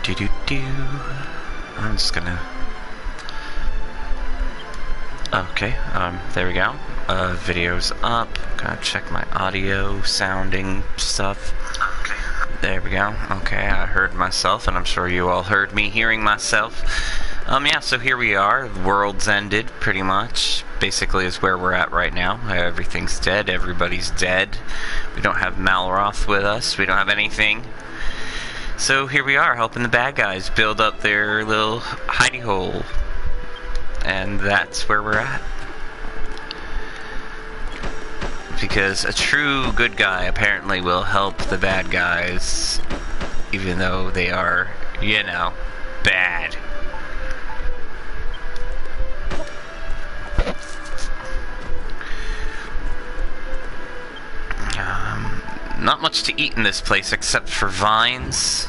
Do. I'm just gonna. Okay, there we go. Video's up. Gotta check my audio, sounding stuff. There we go. Okay, I heard myself, and I'm sure you all heard me hearing myself. Yeah, so here we are. The world's ended, pretty much. Basically is where we're at right now. Everything's dead. Everybody's dead. We don't have Malroth with us. We don't have anything. So here we are, helping the bad guys build up their little hidey hole. And that's where we're at. Because a true good guy apparently will help the bad guys, even though they are, you know, bad. Not much to eat in this place except for vines.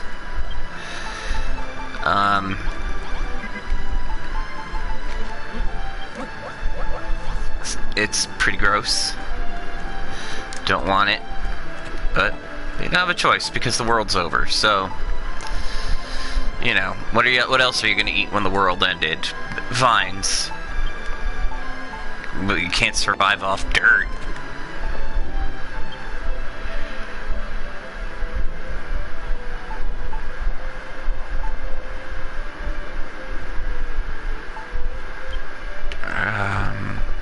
It's pretty gross. Don't want it, but they don't have a choice because the world's over. So, you know, what else are you gonna eat when the world ended? Vines. But you can't survive off dirt.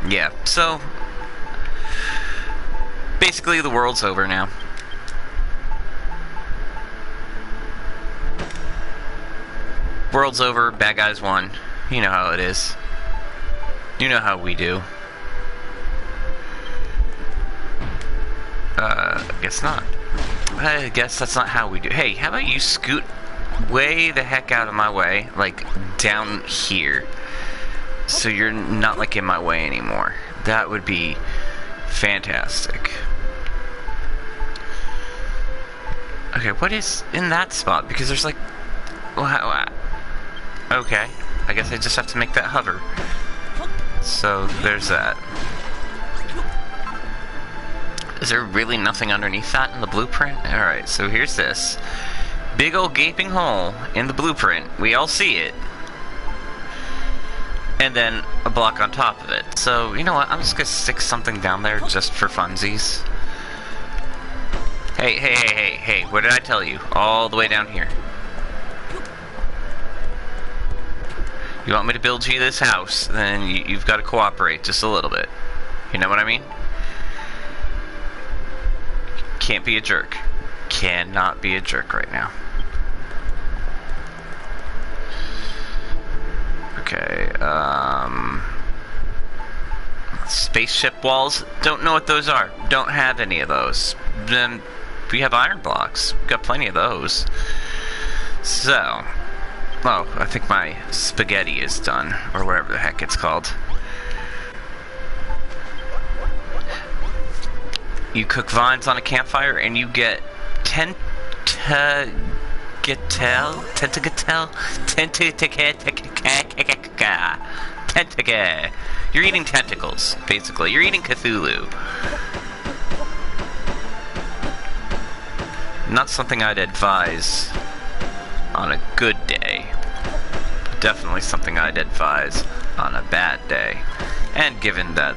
Yeah, so basically the world's over now. World's over, bad guys won. You know how it is. You know how we do. Guess not. I guess that's not how we do. Hey, how about you scoot way the heck out of my way, like down here, so you're not like in my way anymore. That would be fantastic. Okay, what is in that spot? Because there's like, wow. Okay, I guess I just have to make that hover. So there's that. Is there really nothing underneath that in the blueprint? Alright, so here's this. Big old gaping hole in the blueprint. We all see it. And then a block on top of it. So, you know what? I'm just gonna stick something down there just for funsies. Hey, what did I tell you? All the way down here. You want me to build you this house, then you've got to cooperate just a little bit. You know what I mean? Can't be a jerk. Cannot be a jerk right now. Okay, spaceship walls, don't know what those are. Don't have any of those. Then we have iron blocks. We've got plenty of those. So, oh, I think my spaghetti is done, or whatever the heck it's called. You cook vines on a campfire and you get tentacle. You're eating tentacles, basically. You're eating Cthulhu. Not something I'd advise on a good day. Definitely something I'd advise on a bad day. And given that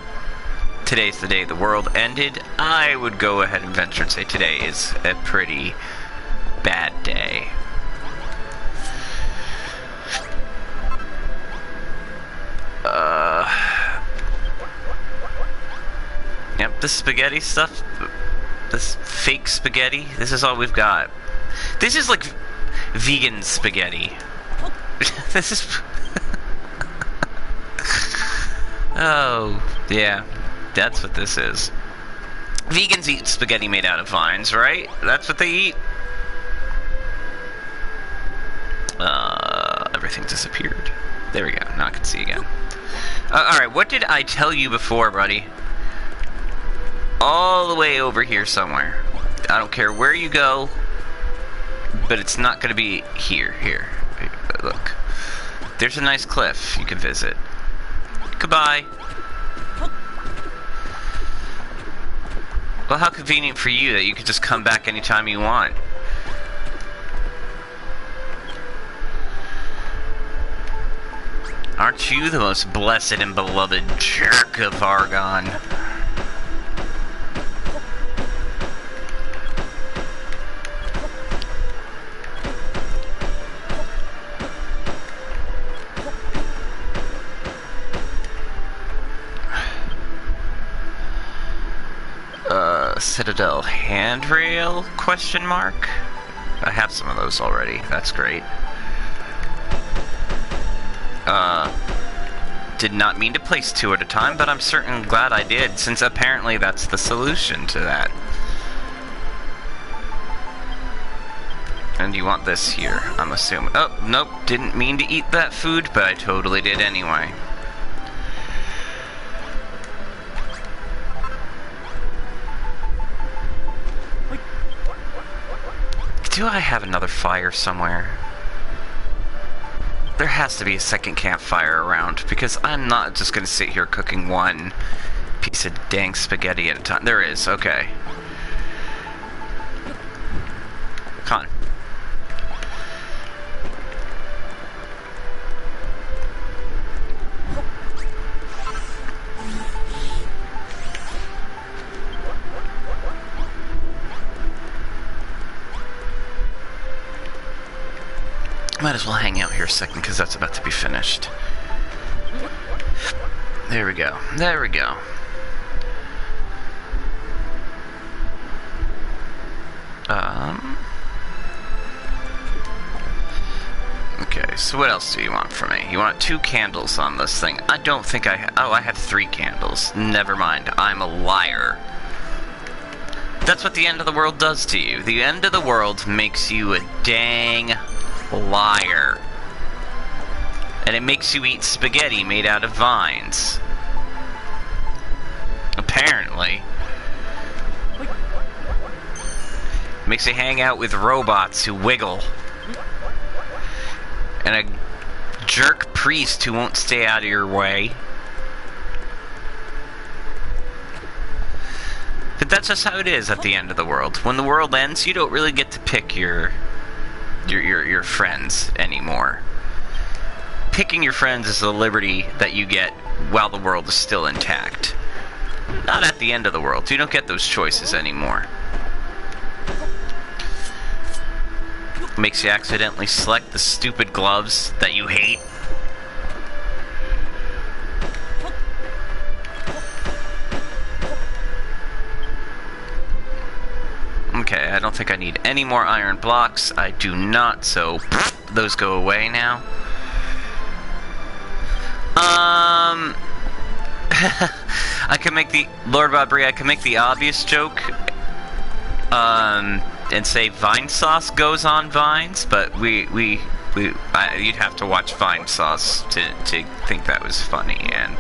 today's the day the world ended, I would go ahead and venture and say today is a pretty bad day. Yep, this spaghetti stuff, this fake spaghetti, this is all we've got. This is like vegan spaghetti. This is... Oh, yeah, that's what this is. Vegans eat spaghetti made out of vines, right? That's what they eat. Everything disappeared. There we go, now I can see again. Alright, what did I tell you before, buddy? All the way over here somewhere. I don't care where you go, but it's not going to be here. Here. Look. There's a nice cliff you can visit. Goodbye. Well, how convenient for you that you could just come back anytime you want. Aren't you the most blessed and beloved jerk of Argon? Citadel handrail? Question mark? I have some of those already. That's great. Did not mean to place 2 at a time, but I'm certain glad I did, since apparently that's the solution to that. And you want this here, I'm assuming. Oh, nope, didn't mean to eat that food, but I totally did anyway. Do I have another fire somewhere? There has to be a second campfire around, because I'm not just going to sit here cooking one piece of dang spaghetti at a time. There is, okay. Come on. Might as well hang out here a second, because that's about to be finished. There we go. There we go. Okay, so what else do you want from me? You want 2 candles on this thing. I don't think I oh, I have 3 candles. Never mind. I'm a liar. That's what the end of the world does to you. The end of the world makes you a dang liar. And it makes you eat spaghetti made out of vines. Apparently. It makes you hang out with robots who wiggle. And a jerk priest who won't stay out of your way. But that's just how it is at the end of the world. When the world ends, you don't really get to pick your friends anymore. Picking your friends is a liberty that you get while the world is still intact. Not at the end of the world. You don't get those choices anymore. Makes you accidentally select the stupid gloves that you hate. Okay, I don't think I need any more iron blocks. I do not, so those go away now. I can make the Lord Bobri, I can make the obvious joke and say vine sauce goes on vines, but you'd have to watch Vine Sauce to think that was funny. And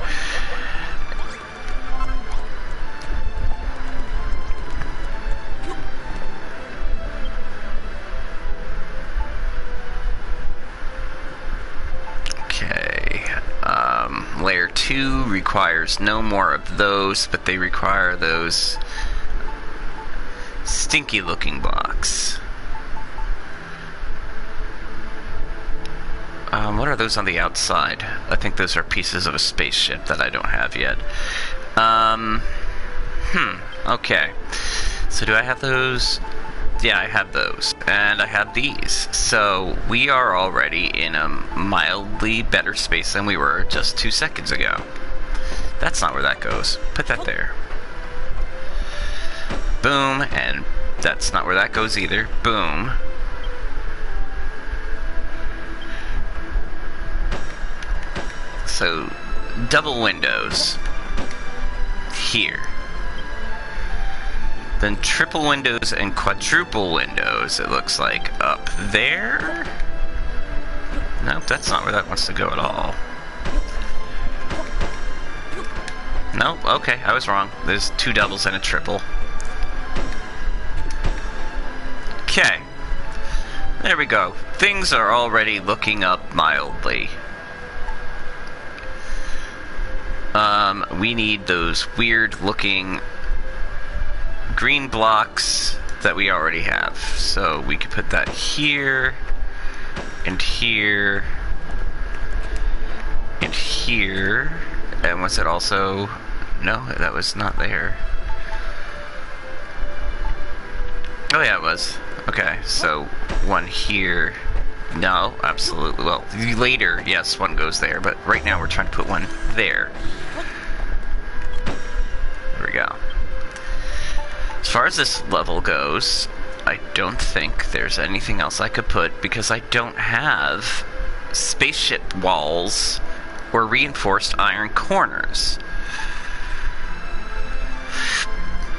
Layer 2 requires no more of those, but they require those stinky looking blocks. What are those on the outside? I think those are pieces of a spaceship that I don't have yet. Okay. So do I have those? Yeah, I have those. And I have these. So we are already in a mildly better space than we were just 2 seconds ago. That's not where that goes. Put that there. Boom, and that's not where that goes either. Boom. So, double windows. Here. Then triple windows and quadruple windows, it looks like, up there? Nope, that's not where that wants to go at all. Nope, okay, I was wrong. There's 2 doubles and a triple. Okay. There we go. Things are already looking up mildly. We need those weird looking green blocks that we already have. So we could put that here, and here, and here. And was it also... No, that was not there. Oh yeah, it was. Okay, so one here. No, absolutely. Well, later, yes, one goes there, but right now we're trying to put one there. There we go. As far as this level goes, I don't think there's anything else I could put because I don't have spaceship walls or reinforced iron corners.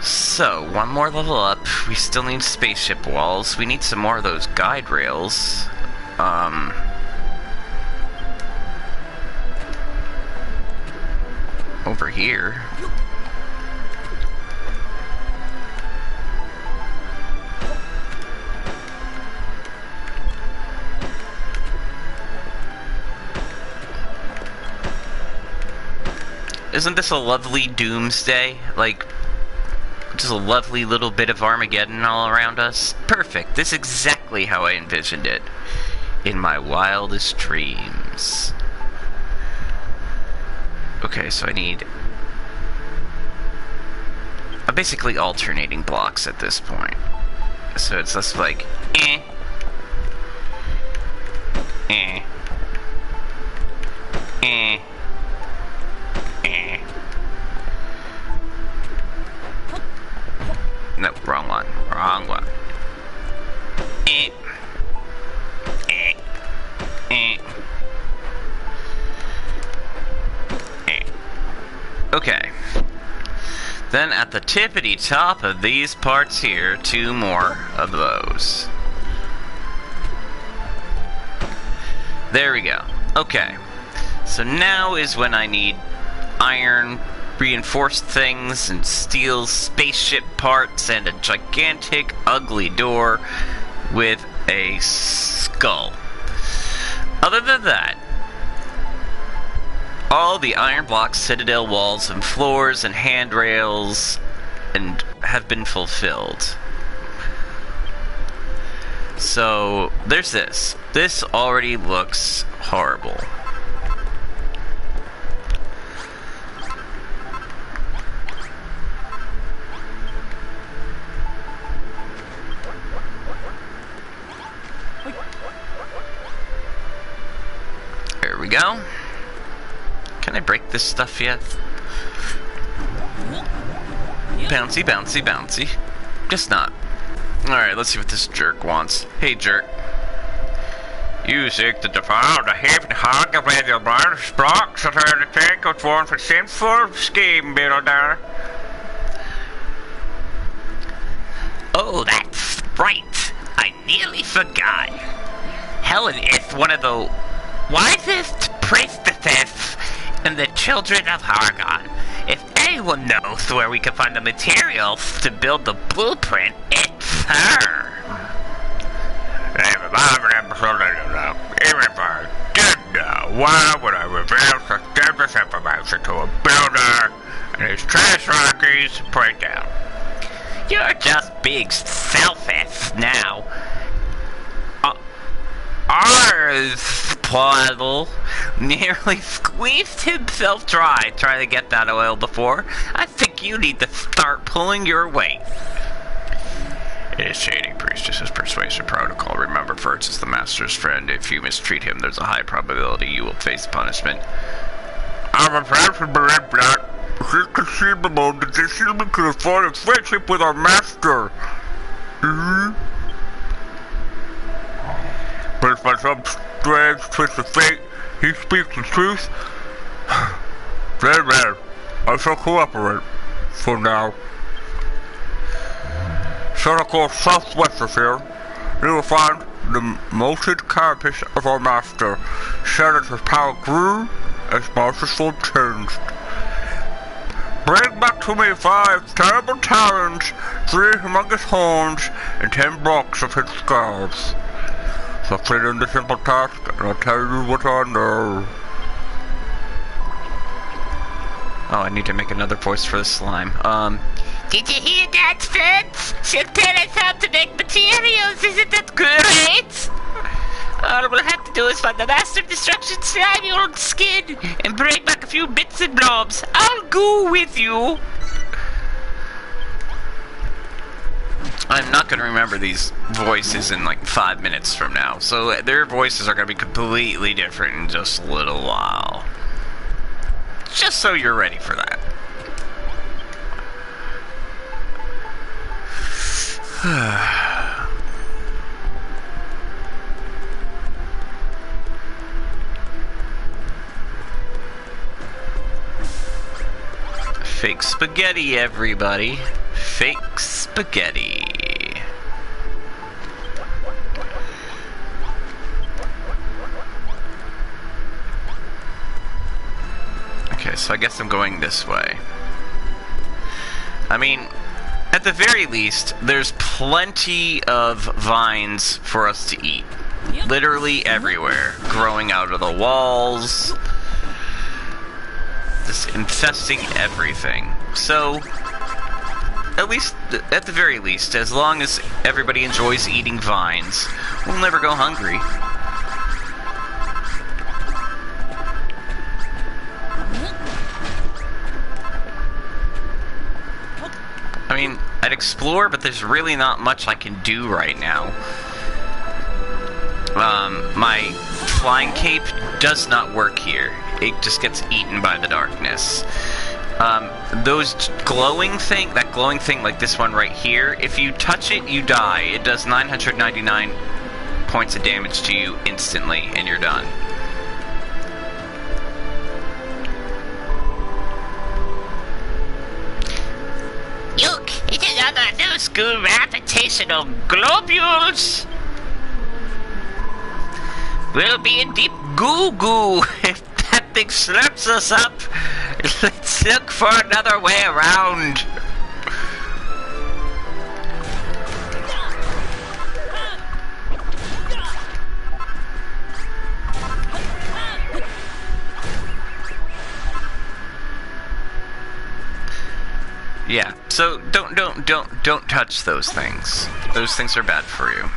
So, one more level up. We still need spaceship walls. We need some more of those guide rails. Over here. Isn't this a lovely doomsday? Like, just a lovely little bit of Armageddon all around us? Perfect. This is exactly how I envisioned it in my wildest dreams. Okay, so I'm basically alternating blocks at this point. So it's just like, eh. Eh. Eh. Eh. No, wrong one. Wrong one. Eh. Eh. Eh. Eh. Okay. Then at the tippity top of these parts here, 2 more of those. There we go. Okay. So now is when I need iron reinforced things and steel spaceship parts and a gigantic ugly door with a skull. Other than that, all the iron blocks, citadel walls, and floors and handrails and have been fulfilled. So there's this. This already looks horrible. There we go. Can I break this stuff yet? Bouncy, bouncy, bouncy. Guess not. Alright, let's see what this jerk wants. Hey, jerk. You seek to defile the heaven hog of your brother's blocks that are the take of one for sinful scheme, builder. Oh, that's right. I nearly forgot. Helen is one of the wisest priestesses in the children of Hargon. If anyone knows where we can find the materials to build the blueprint, it's her. Even if I did know, why would I reveal such dangerous information to a builder and his trash rockies break down? You're just being selfish now. Ours, Paddle, nearly squeezed himself dry trying to get that oil before. I think you need to start pulling your weight. Initiating priestess's persuasion protocol. Remember, Verge is the master's friend. If you mistreat him, there's a high probability you will face punishment. I'm a person believe that it's inconceivable that this human could afford a friendship with our master. But if by some strange twist of fate, he speaks the truth, then I shall cooperate. For now. Set a course southwest of here. You will find the molted carapace of our master. Said as his power grew, as Marsh's sword changed. Bring back to me 5 terrible talons, 3 humongous horns, and 10 blocks of his skulls. Succeed in the simple task, and I'll tell you what I know. Oh, I need to make another voice for the slime. Did you hear that, Fritz? She'll tell us how to make materials, isn't that great? We'll have to do is find the Master of Destruction slimy old skin and bring back a few bits and blobs. I'll go with you. I'm not going to remember these voices in like 5 minutes from now, so their voices are going to be completely different in just a little while. Just so you're ready for that. Fake spaghetti, everybody. Fake spaghetti. Okay, so I guess I'm going this way. I mean, at the very least, there's plenty of vines for us to eat. Literally everywhere. Growing out of the walls. Just infesting everything. So, at least, at the very least, as long as everybody enjoys eating vines, we'll never go hungry. I mean, I'd explore, but there's really not much I can do right now. My flying cape does not work here. It just gets eaten by the darkness. Those glowing thing, that glowing thing like this one right here, if you touch it, you die. It does 999 points of damage to you instantly, and you're done. Look, it's another new school gravitational globules! We'll be in deep goo-goo if that thing slurps us up. Let's look for another way around. Yeah, so don't touch those things. Those things are bad for you.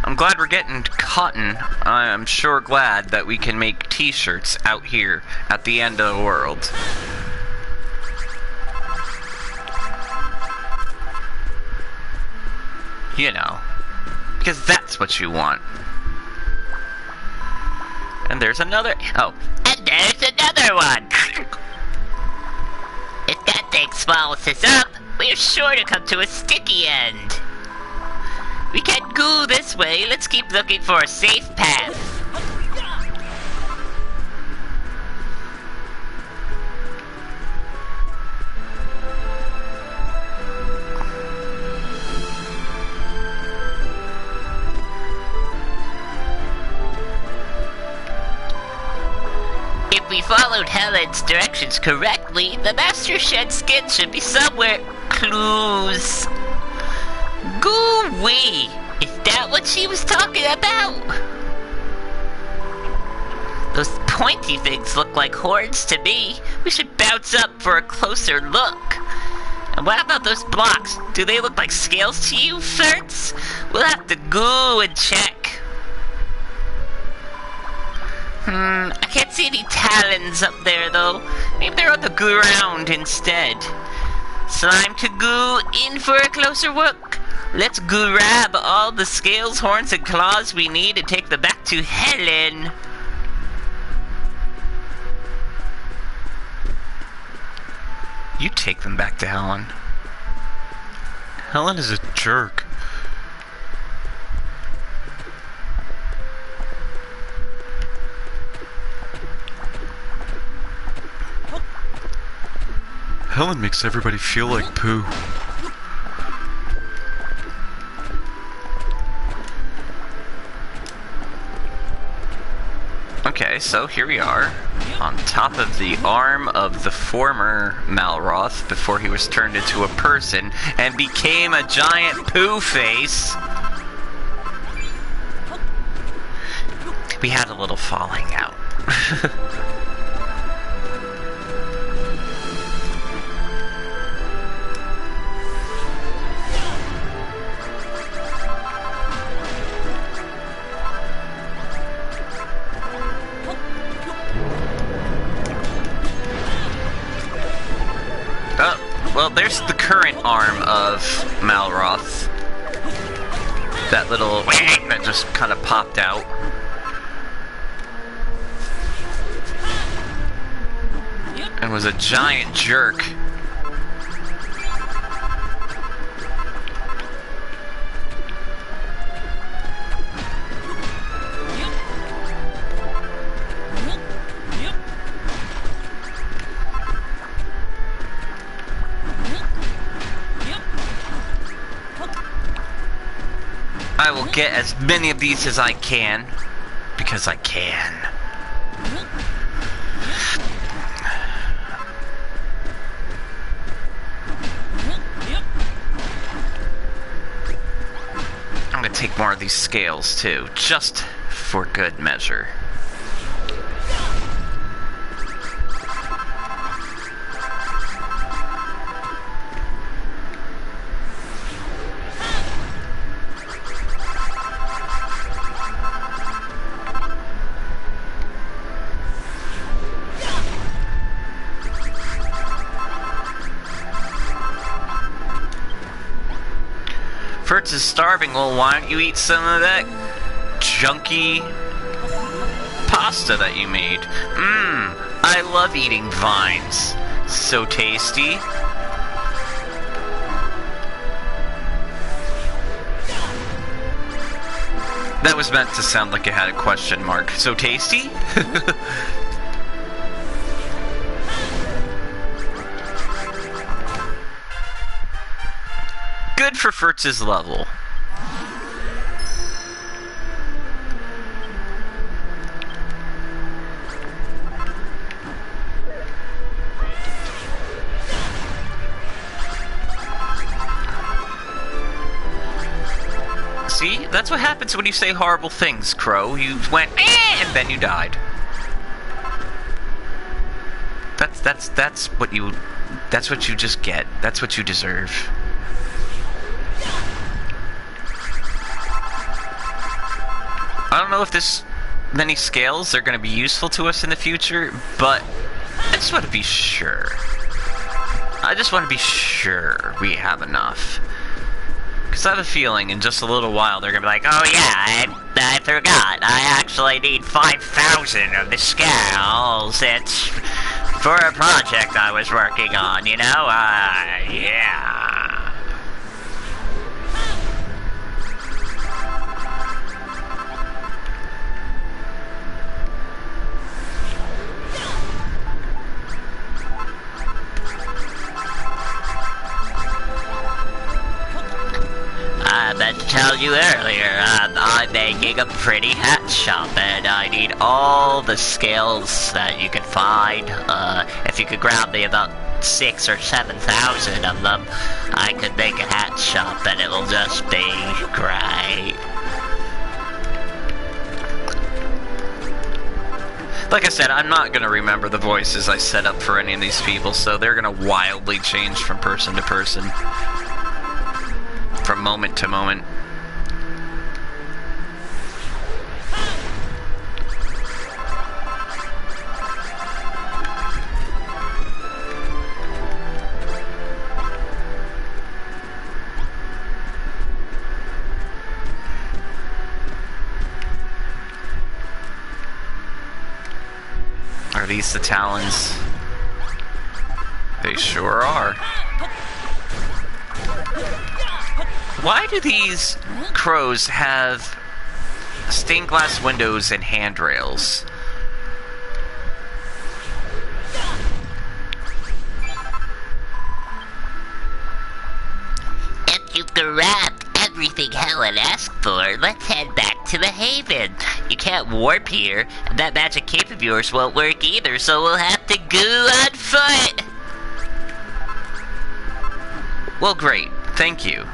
I'm glad we're getting cotton. I'm sure glad that we can make t-shirts out here at the end of the world. You know, because that's what you want. And there's another, oh, and there's another one! If that thing swallows us up, we're sure to come to a sticky end. We can't go this way. Let's keep looking for a safe path. If we followed Helen's directions correctly, the Master Shed skin should be somewhere. Clues. Goo-wee! Is that what she was talking about? Those pointy things look like horns to me. We should bounce up for a closer look. And what about those blocks? Do they look like scales to you, ferts? We'll have to go and check. I can't see any talons up there, though. Maybe they're on the ground instead. Slime to go in for a closer look. Let's grab all the scales, horns, and claws we need and take them back to Helen. You take them back to Helen. Helen is a jerk. Helen makes everybody feel like poo. Okay, so here we are, on top of the arm of the former Malroth before he was turned into a person and became a giant poo face. We had a little falling out. well, there's the current arm of Malroth. That little that just kind of popped out. And was a giant jerk. I will get as many of these as I can, because I can. I'm gonna take more of these scales too, just for good measure. Fritz is starving. Well, why don't you eat some of that junky pasta that you made? I love eating vines. So tasty. That was meant to sound like it had a question mark. So tasty? Good for Fritz's level. See? That's what happens when you say horrible things, Crow. You went, eh, and then you died. That's what you just get. That's what you deserve. I don't know if this many scales are going to be useful to us in the future, but I just want to be sure. I just want to be sure we have enough. Because I have a feeling in just a little while they're going to be like, oh yeah, I forgot. I actually need 5,000 of the scales. It's for a project I was working on, you know? Yeah. I meant to tell you earlier, I'm making a pretty hat shop, and I need all the scales that you can find. If you could grab me about 6,000 or 7,000 of them, I could make a hat shop, and it will just be great. Like I said, I'm not going to remember the voices I set up for any of these people, so they're going to wildly change from person to person. From moment to moment. Are these the Talons? They sure are. Why do these crows have stained glass windows and handrails? If you've grabbed everything Helen asked for, let's head back to the Haven. You can't warp here, and that magic cape of yours won't work either, so we'll have to go on foot. Well, great. Thank you.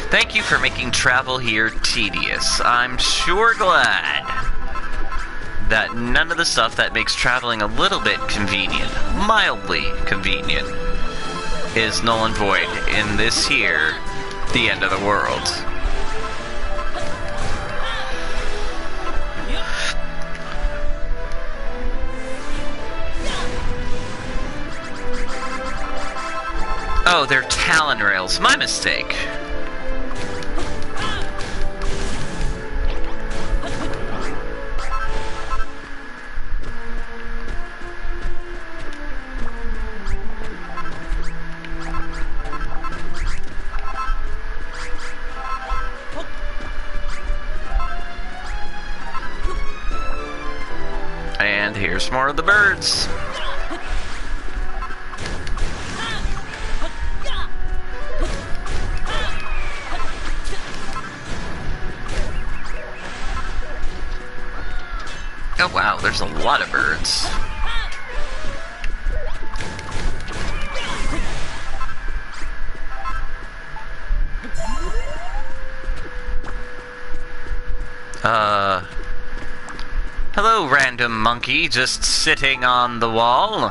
Thank you for making travel here tedious. I'm sure glad that none of the stuff that makes traveling a little bit convenient, mildly convenient, is null and void in this here, the end of the world. Oh, they're Talon rails. My mistake. And here's more of the birds. Oh wow, there's a lot of birds. Hello, random monkey, just sitting on the wall.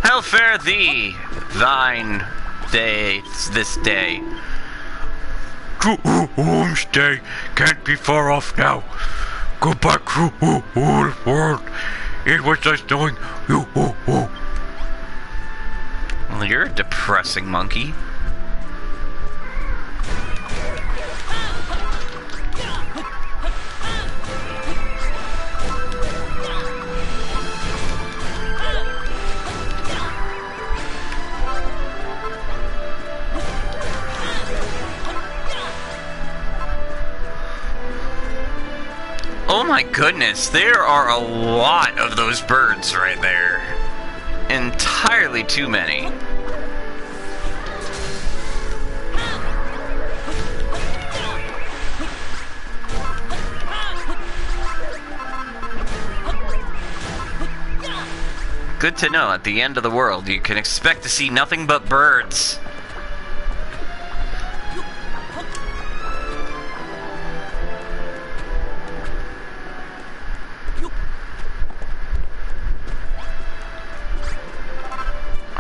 How fare thee, thine day, this day? To homestay can't be far off now. Go back to old world. It was just knowing you. Well, you're a depressing monkey. Oh my goodness, there are a lot of those birds right there. Entirely too many. Good to know, at the end of the world, you can expect to see nothing but birds.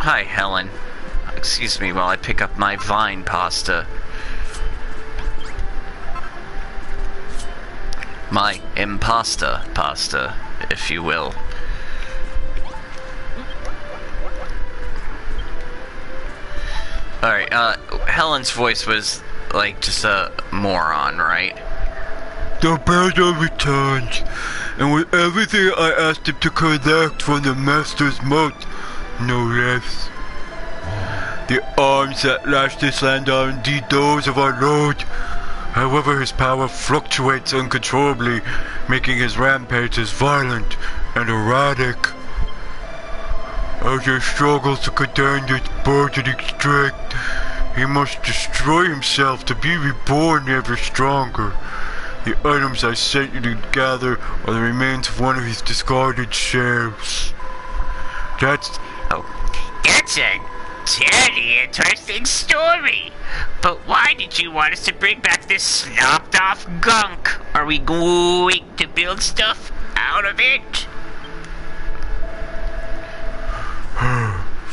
Hi, Helen. Excuse me while I pick up my vine pasta. My impasta pasta, if you will. Alright, Helen's voice was, like, just a moron, right? The bear returns, and with everything I asked him to collect from the master's mouth, no less. The arms that lash this land are indeed those of our lord. However, his power fluctuates uncontrollably, making his rampages violent and erratic. As he struggles to contain this burgeoning strength, he must destroy himself to be reborn ever stronger. The items I sent you to gather are the remains of one of his discarded shells. That's a terribly interesting story. But why did you want us to bring back this slopped off gunk? Are we going to build stuff out of it?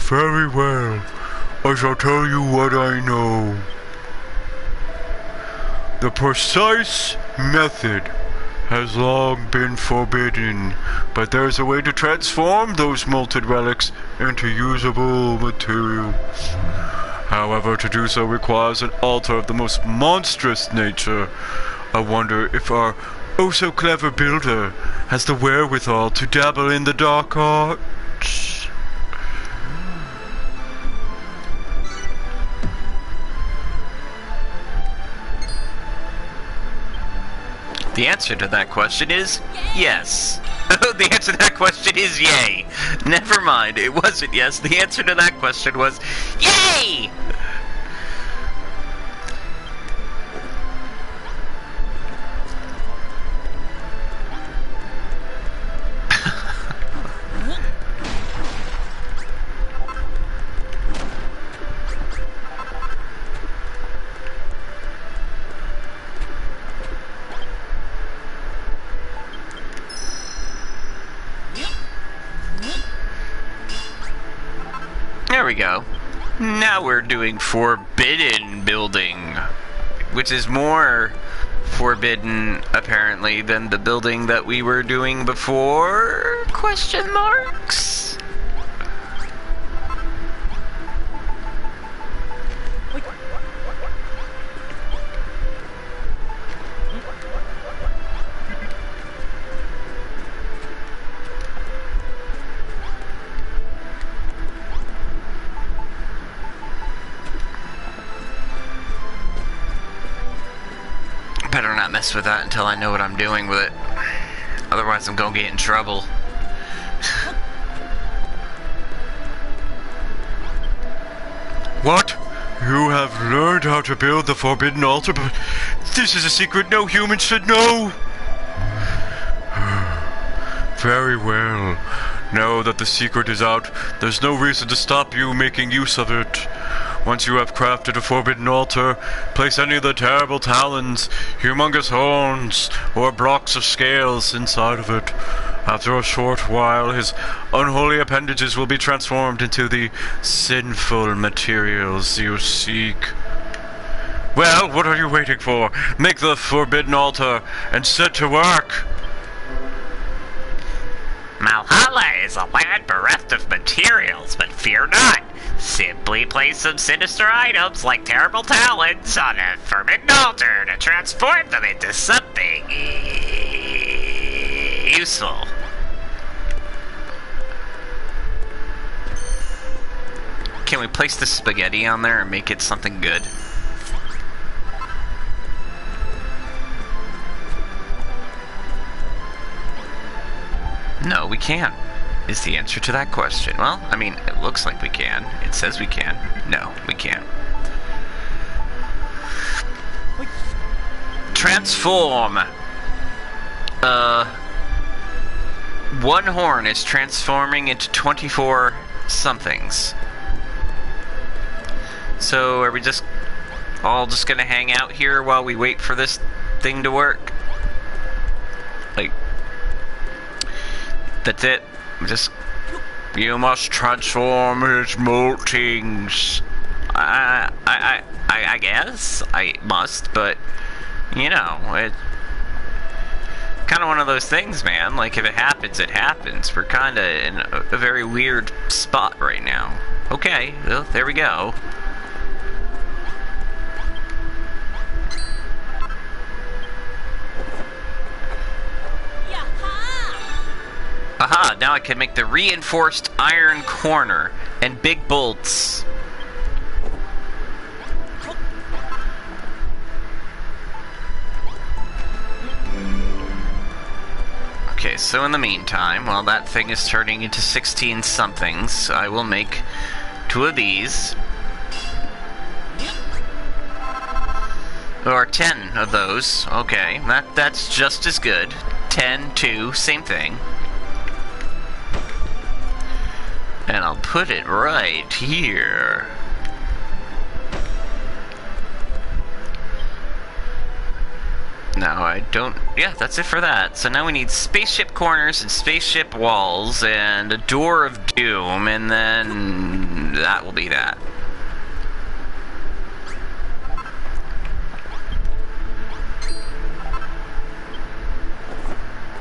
very well. I shall tell you what I know. The precise method has long been forbidden, but there's a way to transform those molten relics into usable materials. However, to do so requires an altar of the most monstrous nature. I wonder if our oh-so-clever builder has the wherewithal to dabble in the dark arts. The answer to that question is yes. The answer to that question is yay. Never mind, it wasn't yes. The answer to that question was yay! There we go. Now we're doing forbidden building, which is more forbidden, apparently, than the building that we were doing before? Question marks? mess with that until I know what I'm doing with it. Otherwise, I'm gonna get in trouble. What? You have learned how to build the Forbidden Altar, but this is a secret no human should know. Very well. Now that the secret is out, there's no reason to stop you making use of it. Once you have crafted a Forbidden Altar, place any of the terrible talons, humongous horns, or blocks of scales inside of it. After a short while, his unholy appendages will be transformed into the sinful materials you seek. Well, what are you waiting for? Make the Forbidden Altar and set to work! Malhalla is a land bereft of materials, but fear not. Simply place some sinister items like terrible talons on a forbidden altar to transform them into something useful. Can we place the spaghetti on there and make it something good? No, we can't, is the answer to that question. Well, I mean, it looks like we can. It says we can. No, we can't. Transform. One horn is transforming into 24 somethings. So, are we just all just gonna hang out here while we wait for this thing to work? Like, that's it. Just, you must transform his moltings. I guess I must, but you know, it's kind of one of those things, man. Like, if it happens, it happens. We're kind of in a very weird spot right now. Okay, well, there we go. Aha, now I can make the reinforced iron corner and big bolts. Okay, so in the meantime, while that thing is turning into 16 somethings, I will make 2 of these. Or 10 of those. Okay, that's just as good. 10, 2, same thing. And I'll put it right here. No, I don't... Yeah, that's it for that. So now we need spaceship corners and spaceship walls and a door of doom, and then that will be that.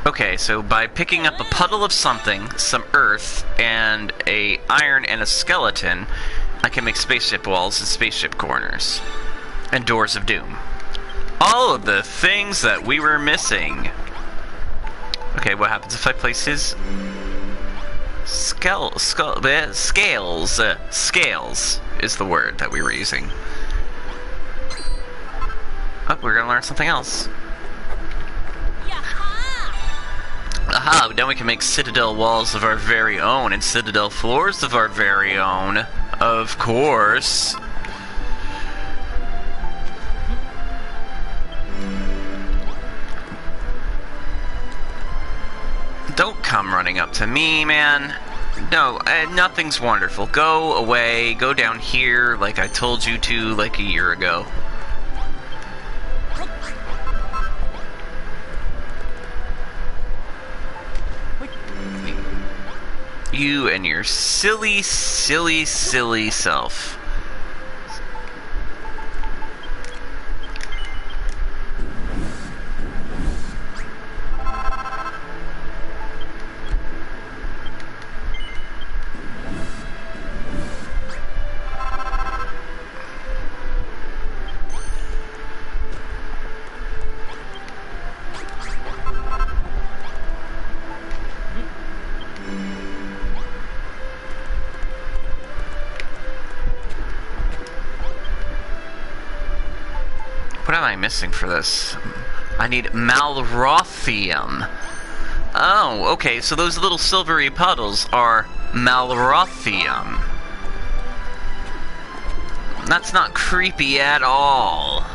Okay, so by picking up a puddle of something, some earth, and a iron and a skeleton, I can make spaceship walls and spaceship corners. And doors of doom. All of the things that we were missing. Okay, what happens if I place his... Scales is the word that we were using. Oh, we're gonna learn something else. Aha, now we can make citadel walls of our very own and citadel floors of our very own. Of course. Don't come running up to me, man. No, nothing's wonderful. Go away, go down here like I told you to like a year ago. You and your silly, silly, silly self. What am I missing for this? I need Malrothium. Oh, okay, so those little silvery puddles are Malrothium. That's not creepy at all.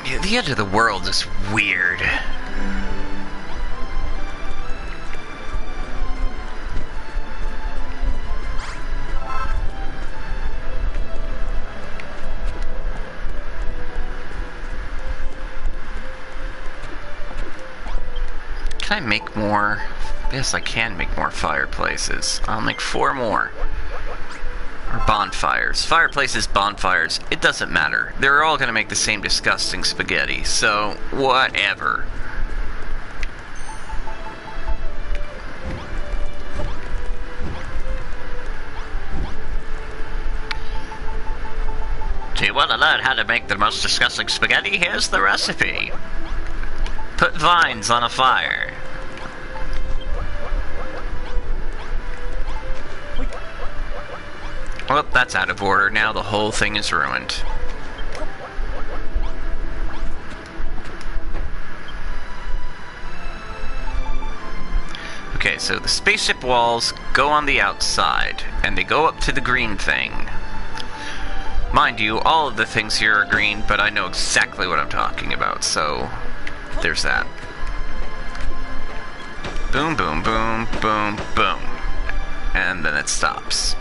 Yeah, the end of the world is weird. Can I make more? Yes, I can make more fireplaces. I'll make 4 more. Or bonfires. Fireplaces, bonfires. It doesn't matter. They're all gonna make the same disgusting spaghetti, so whatever. Do you want to learn how to make the most disgusting spaghetti? Here's the recipe. Put vines on a fire. Well, that's out of order. Now the whole thing is ruined. Okay, so the spaceship walls go on the outside, and they go up to the green thing. Mind you, all of the things here are green, but I know exactly what I'm talking about, so there's that. Boom, boom, boom, boom, boom. And then it stops.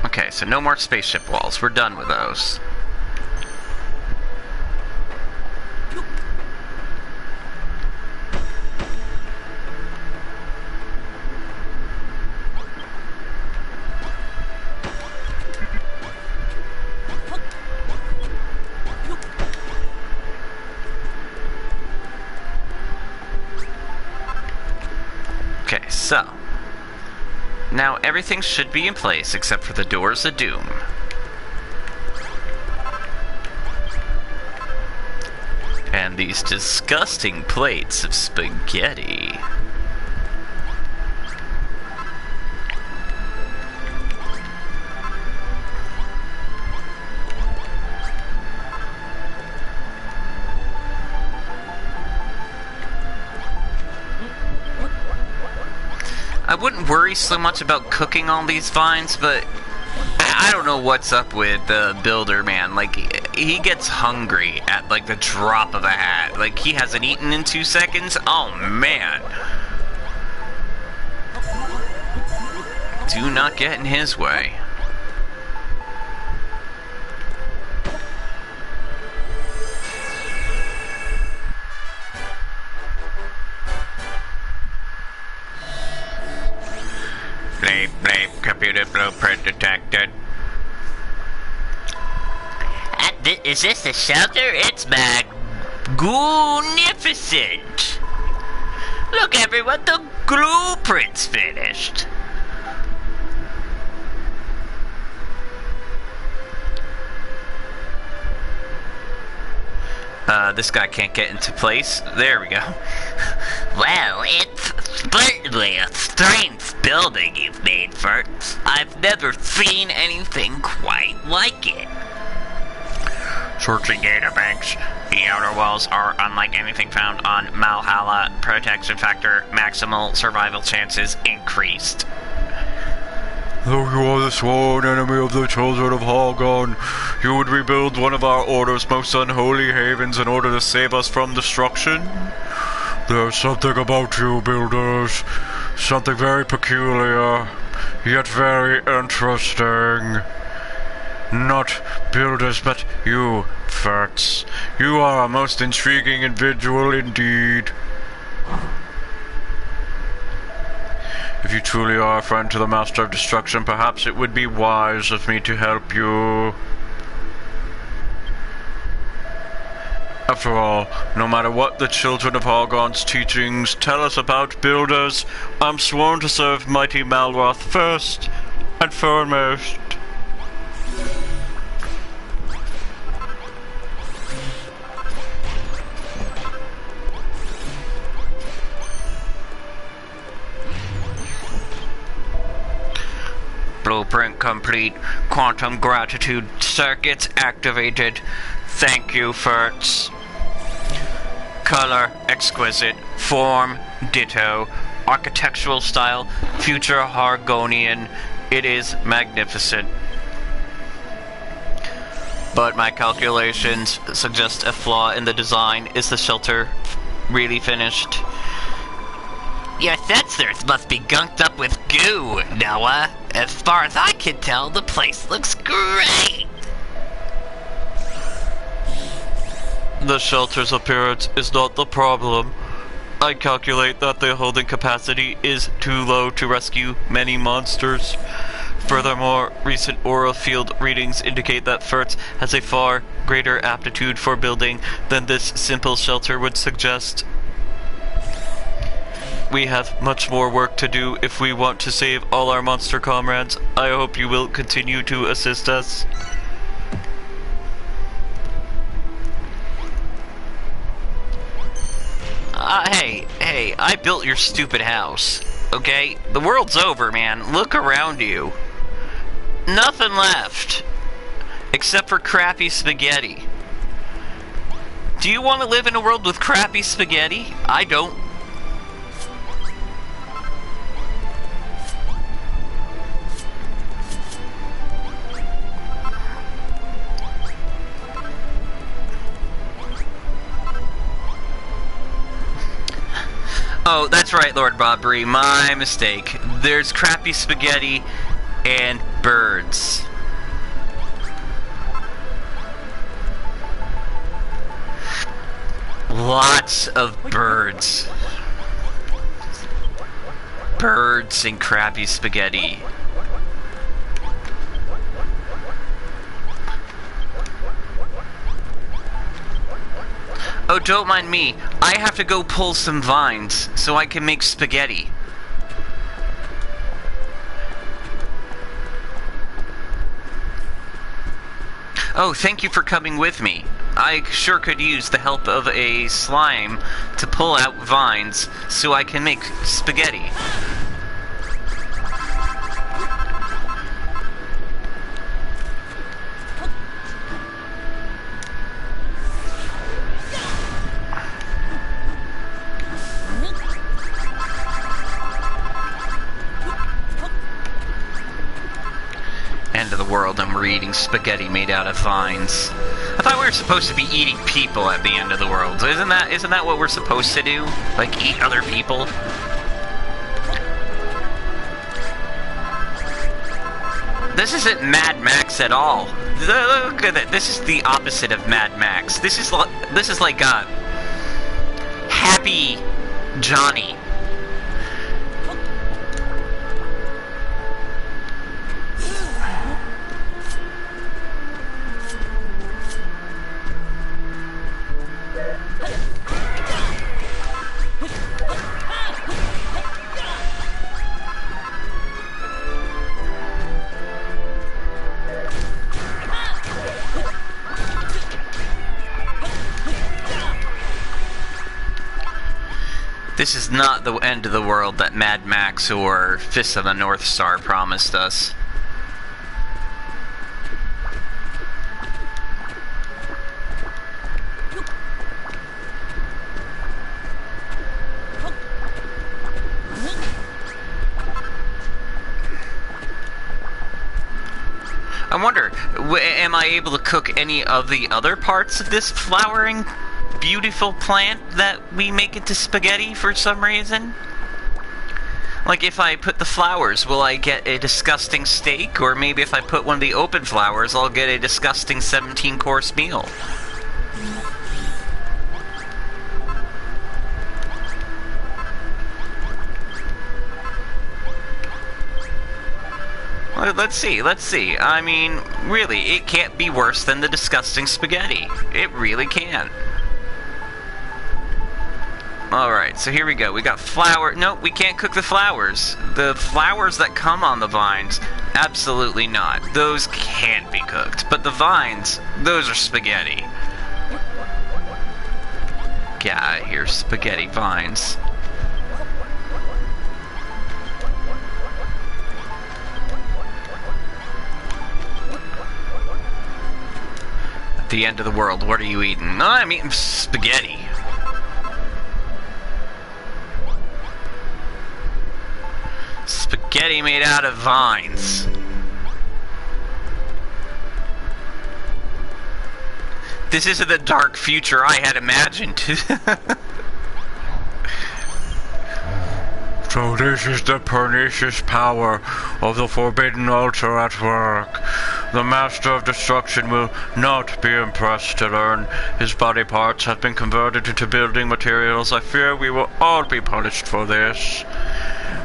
Okay, so no more spaceship walls. We're done with those. Okay, so now everything should be in place except for the doors of doom. And these disgusting plates of spaghetti. I wouldn't worry so much about cooking all these vines, but I don't know what's up with the builder, man. Like, he gets hungry at, like, the drop of a hat. Like, he hasn't eaten in 2 seconds? Oh, man. Do not get in his way. Bleep, bleep, computer blueprint detected. Is this the shelter? It's magnificent! Look everyone, the blueprint's finished! This guy can't get into place. There we go. Well, it's certainly a strange building you've made, Vert. I've never seen anything quite like it. Searching databanks. The outer walls are unlike anything found on Malhalla. Protection factor, maximal survival chances increased. Though you are the sworn enemy of the children of Hargon, you would rebuild one of our order's most unholy havens in order to save us from destruction? There's something about you, builders. Something very peculiar, yet very interesting. Not builders, but you, Fertz. You are a most intriguing individual indeed. If you truly are a friend to the Master of Destruction, perhaps it would be wise of me to help you. After all, no matter what the children of Hargon's teachings tell us about builders, I'm sworn to serve mighty Malroth first and foremost. Blueprint complete. Quantum gratitude circuits activated. Thank you, Furts. Color exquisite. Form ditto. Architectural style future Hargonian. It is magnificent. But my calculations suggest a flaw in the design. Is the shelter really finished? Your sensors must be gunked up with goo, Noah. As far as I can tell, the place looks great. The shelter's appearance is not the problem. I calculate that the holding capacity is too low to rescue many monsters. Furthermore, recent aura field readings indicate that Furts has a far greater aptitude for building than this simple shelter would suggest. We have much more work to do if we want to save all our monster comrades. I hope you will continue to assist us. Hey, I built your stupid house, okay? The world's over, man. Look around you. Nothing left. Except for crappy spaghetti. Do you want to live in a world with crappy spaghetti? I don't. Oh, that's right, Lord Bobbery. My mistake. There's crappy spaghetti and birds. Lots of birds. Birds and crappy spaghetti. Oh, don't mind me. I have to go pull some vines so I can make spaghetti. Oh, thank you for coming with me. I sure could use the help of a slime to pull out vines so I can make spaghetti. End of the world, and we're eating spaghetti made out of vines. I thought we were supposed to be eating people at the end of the world. Isn't that what we're supposed to do? Like, eat other people? This isn't Mad Max at all. Look at that. This is the opposite of Mad Max. This is like Happy Johnny. This is not the end of the world that Mad Max or Fist of the North Star promised us. I wonder, am I able to cook any of the other parts of this flowering beautiful plant that we make into spaghetti for some reason? Like, if I put the flowers, will I get a disgusting steak? Or maybe if I put one of the open flowers, I'll get a disgusting 17-course meal. Let's see. I mean, really, it can't be worse than the disgusting spaghetti. It really can't. Alright, so here we go. We got flour. No, we can't cook the flowers. The flowers that come on the vines, absolutely not. Those can't be cooked. But the vines, those are spaghetti. Get out of here, spaghetti vines. the end of the world, what are you eating? Oh, I'm eating spaghetti. Spaghetti made out of vines. This isn't the dark future I had imagined. So this is the pernicious power of the Forbidden Altar at work. The Master of Destruction will not be impressed to learn his body parts have been converted into building materials. I fear we will all be punished for this.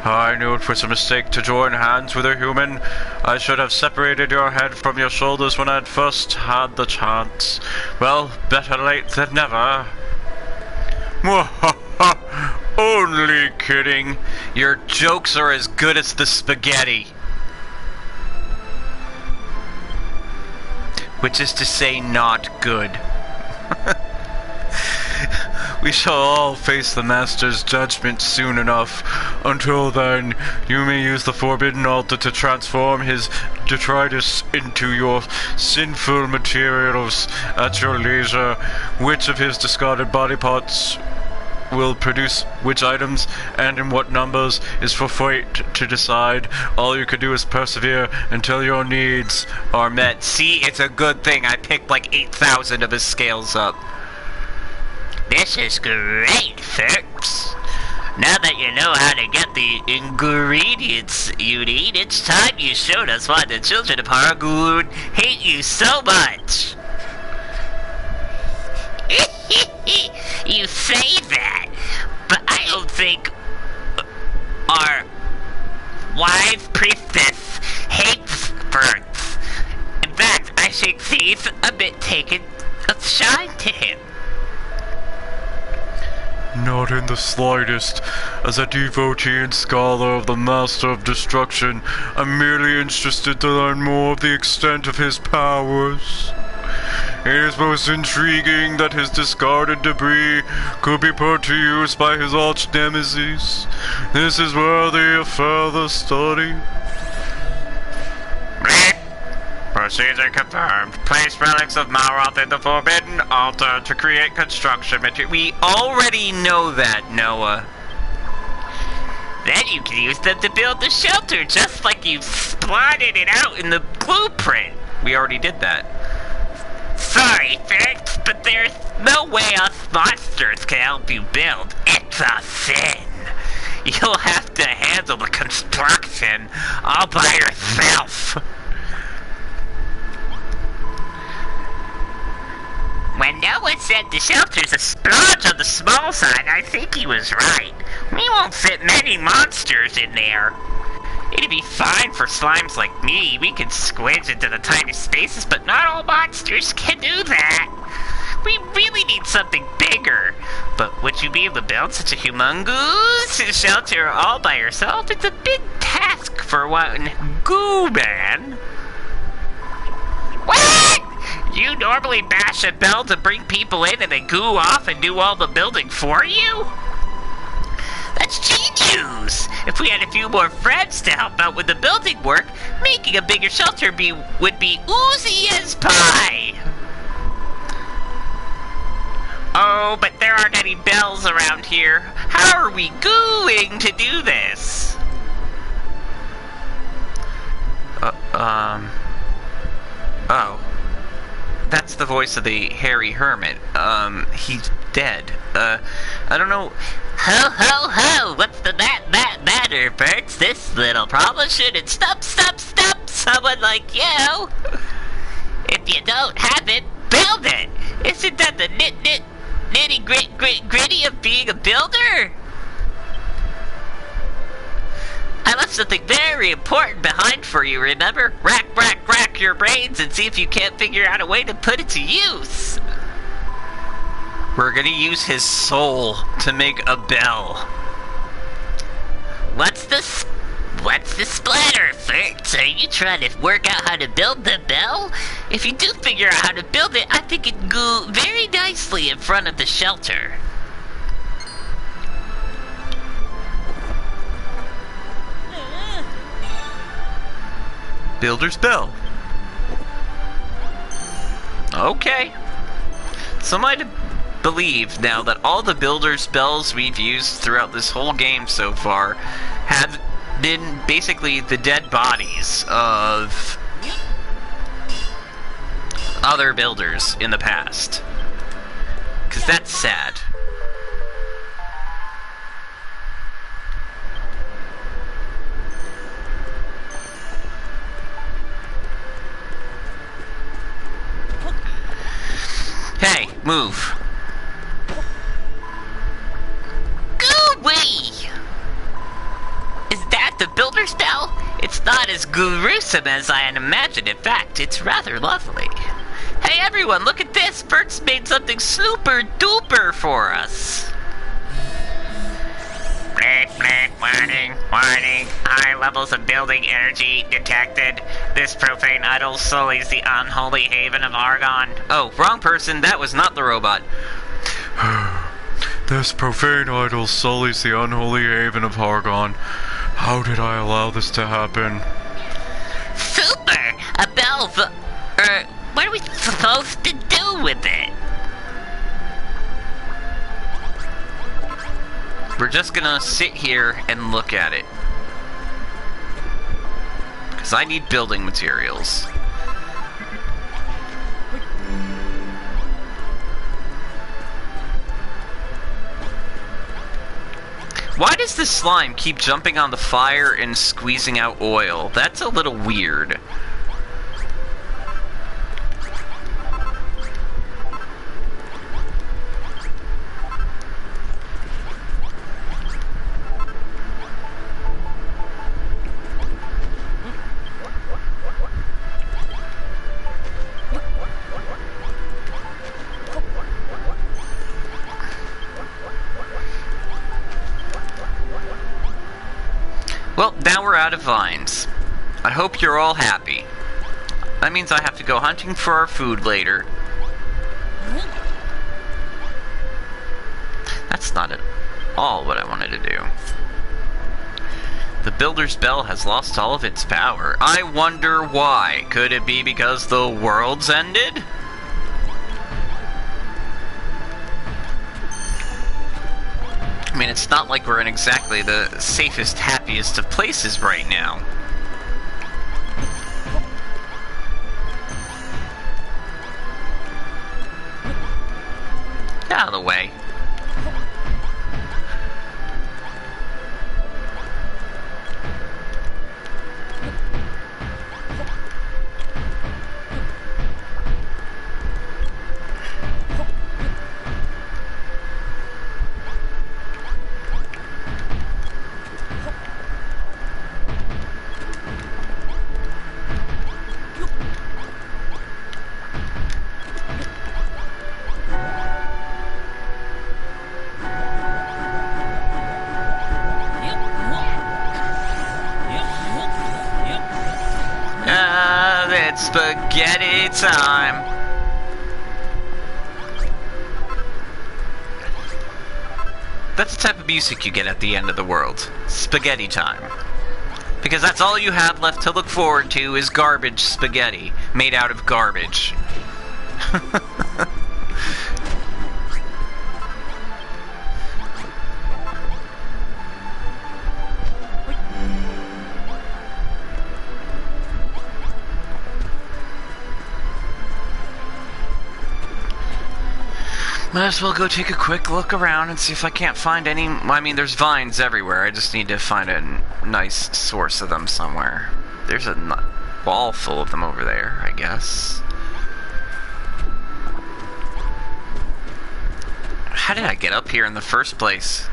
I knew it was a mistake to join hands with a human. I should have separated your head from your shoulders when I had first had the chance. Well, better late than never. Only kidding. Your jokes are as good as the spaghetti. Which is to say, not good. We shall all face the Master's judgment soon enough. Until then, you may use the Forbidden Altar to transform his detritus into your sinful materials at your leisure. Which of his discarded body parts will produce which items and in what numbers is for fate to decide. All you can do is persevere until your needs are met. See, it's a good thing I picked like 8,000 of his scales up. This is great, folks. Now that you know how to get the ingredients you need, it's time you showed us why the children of Hargoon hate you so much. You say that, but I don't think our wise priestess hates birds. In fact, I think she's a bit taken of shine to him. Not in the slightest. As a devotee and scholar of the Master of Destruction, I'm merely interested to learn more of the extent of his powers. It is most intriguing that his discarded debris could be put to use by his arch-nemesis. This is worthy of further study. Procedure confirmed. Place relics of Malroth in the Forbidden Altar to create construction material. We already know that, Noah. Then you can use them to build the shelter, just like you plotted it out in the blueprint. We already did that. Sorry, Fix, but there's no way us monsters can help you build. It's a sin. You'll have to handle the construction all by yourself. When Noah said the shelter's a splodge on the small side, I think he was right. We won't fit many monsters in there. It'd be fine for slimes like me. We can squidge into the tiny spaces, but not all monsters can do that. We really need something bigger. But would you be able to build such a humongous shelter all by yourself? It's a big task for one goo man. What? You normally bash a bell to bring people in and then goo off and do all the building for you? That's genius! If we had a few more friends to help out with the building work, making a bigger shelter would be oozy as pie! Oh, but there aren't any bells around here. How are we going to do this? Oh. That's the voice of the hairy hermit. He's dead. I don't know. Ho, ho, ho! What's the matter, Berts? This little problem shouldn't stop someone like you! If you don't have it, build it! Isn't that the nitty-gritty of being a builder? I left something very important behind for you, remember? Rack your brains and see if you can't figure out a way to put it to use. We're gonna use his soul to make a bell. What's the splatter, Fritz? Are you trying to work out how to build the bell? If you do figure out how to build it, I think it'd go very nicely in front of the shelter. Builder's bell. Okay. So I believe now that all the builder spells we've used throughout this whole game so far have been basically the dead bodies of other builders in the past. Because that's sad. Hey, move. Goo-wee! Is that the builder spell? It's not as gruesome as I had imagined. In fact, it's rather lovely. Hey everyone, look at this! Bert's made something super duper for us! Bleep, bleep, warning, warning. High levels of building energy detected. This profane idol sullies the unholy haven of Argon. Oh, wrong person. That was not the robot. This profane idol sullies the unholy haven of Hargon. How did I allow this to happen? Super! A bell what are we supposed to do with it? We're just gonna sit here and look at it. Because I need building materials. Why does this slime keep jumping on the fire and squeezing out oil? That's a little weird. Well, now we're out of vines. I hope you're all happy. That means I have to go hunting for our food later. That's not at all what I wanted to do. The Builder's Bell has lost all of its power. I wonder why. Could it be because the world's ended? I mean, it's not like we're in exactly the safest, happiest of places right now. Get out of the way. It's spaghetti time. That's the type of music you get at the end of the world. Spaghetti time. Because that's all you have left to look forward to is garbage spaghetti made out of garbage. Might as well go take a quick look around and see if I can't find any. I mean, there's vines everywhere. I just need to find a nice source of them somewhere. There's a ball full of them over there, I guess. How did I get up here in the first place?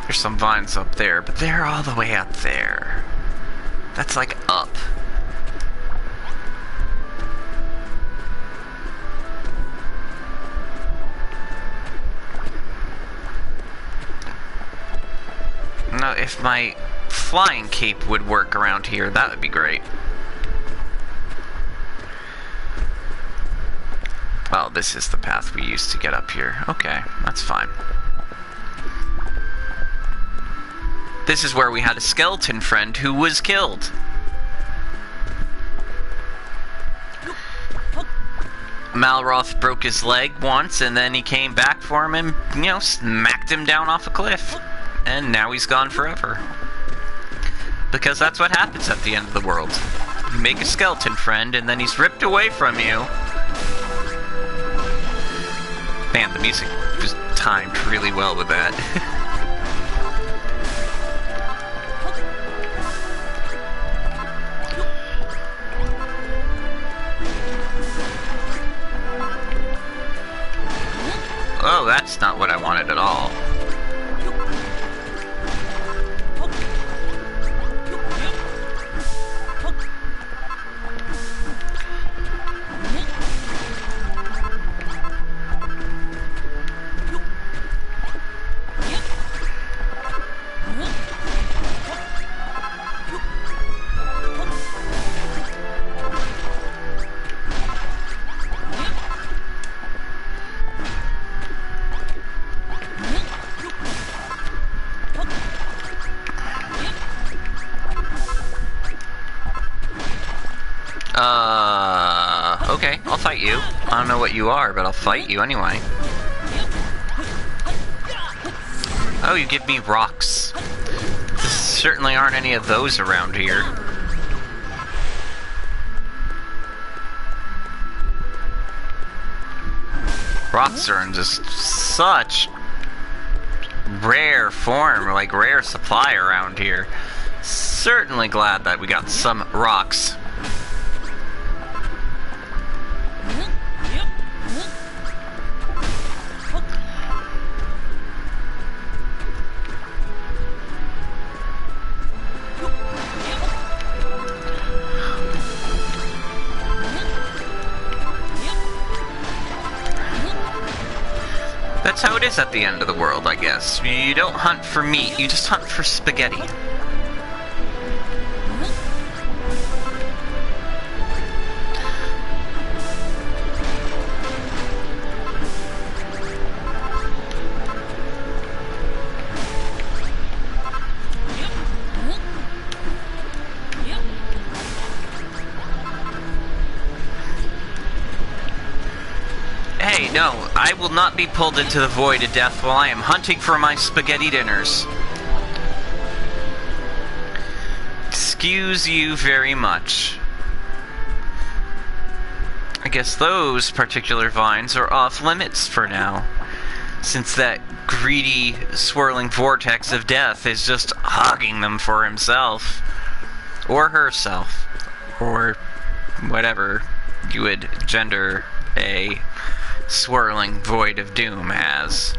There's some vines up there, but they're all the way up there. That's like up. Now, if my flying cape would work around here, that would be great. Well, this is the path we used to get up here. Okay, that's fine. This is where we had a skeleton friend who was killed. Malroth broke his leg once, and then he came back for him and, you know, smacked him down off a cliff. And now he's gone forever. Because that's what happens at the end of the world. You make a skeleton friend, and then he's ripped away from you. Man, the music just timed really well with that. Oh, that's not what I wanted at all. Okay, I'll fight you. I don't know what you are, but I'll fight you anyway. Oh, you give me rocks. There certainly aren't any of those around here. Rocks are in just such rare form, like rare supply around here. Certainly glad that we got some rocks. That's how it is at the end of the world, I guess. You don't hunt for meat, you just hunt for spaghetti. Hey, no, I will not be pulled into the void of death while I am hunting for my spaghetti dinners. Excuse you very much. I guess those particular vines are off limits for now, since that greedy, swirling vortex of death is just hogging them for himself. Or herself. Or whatever you would gender a swirling void of doom as.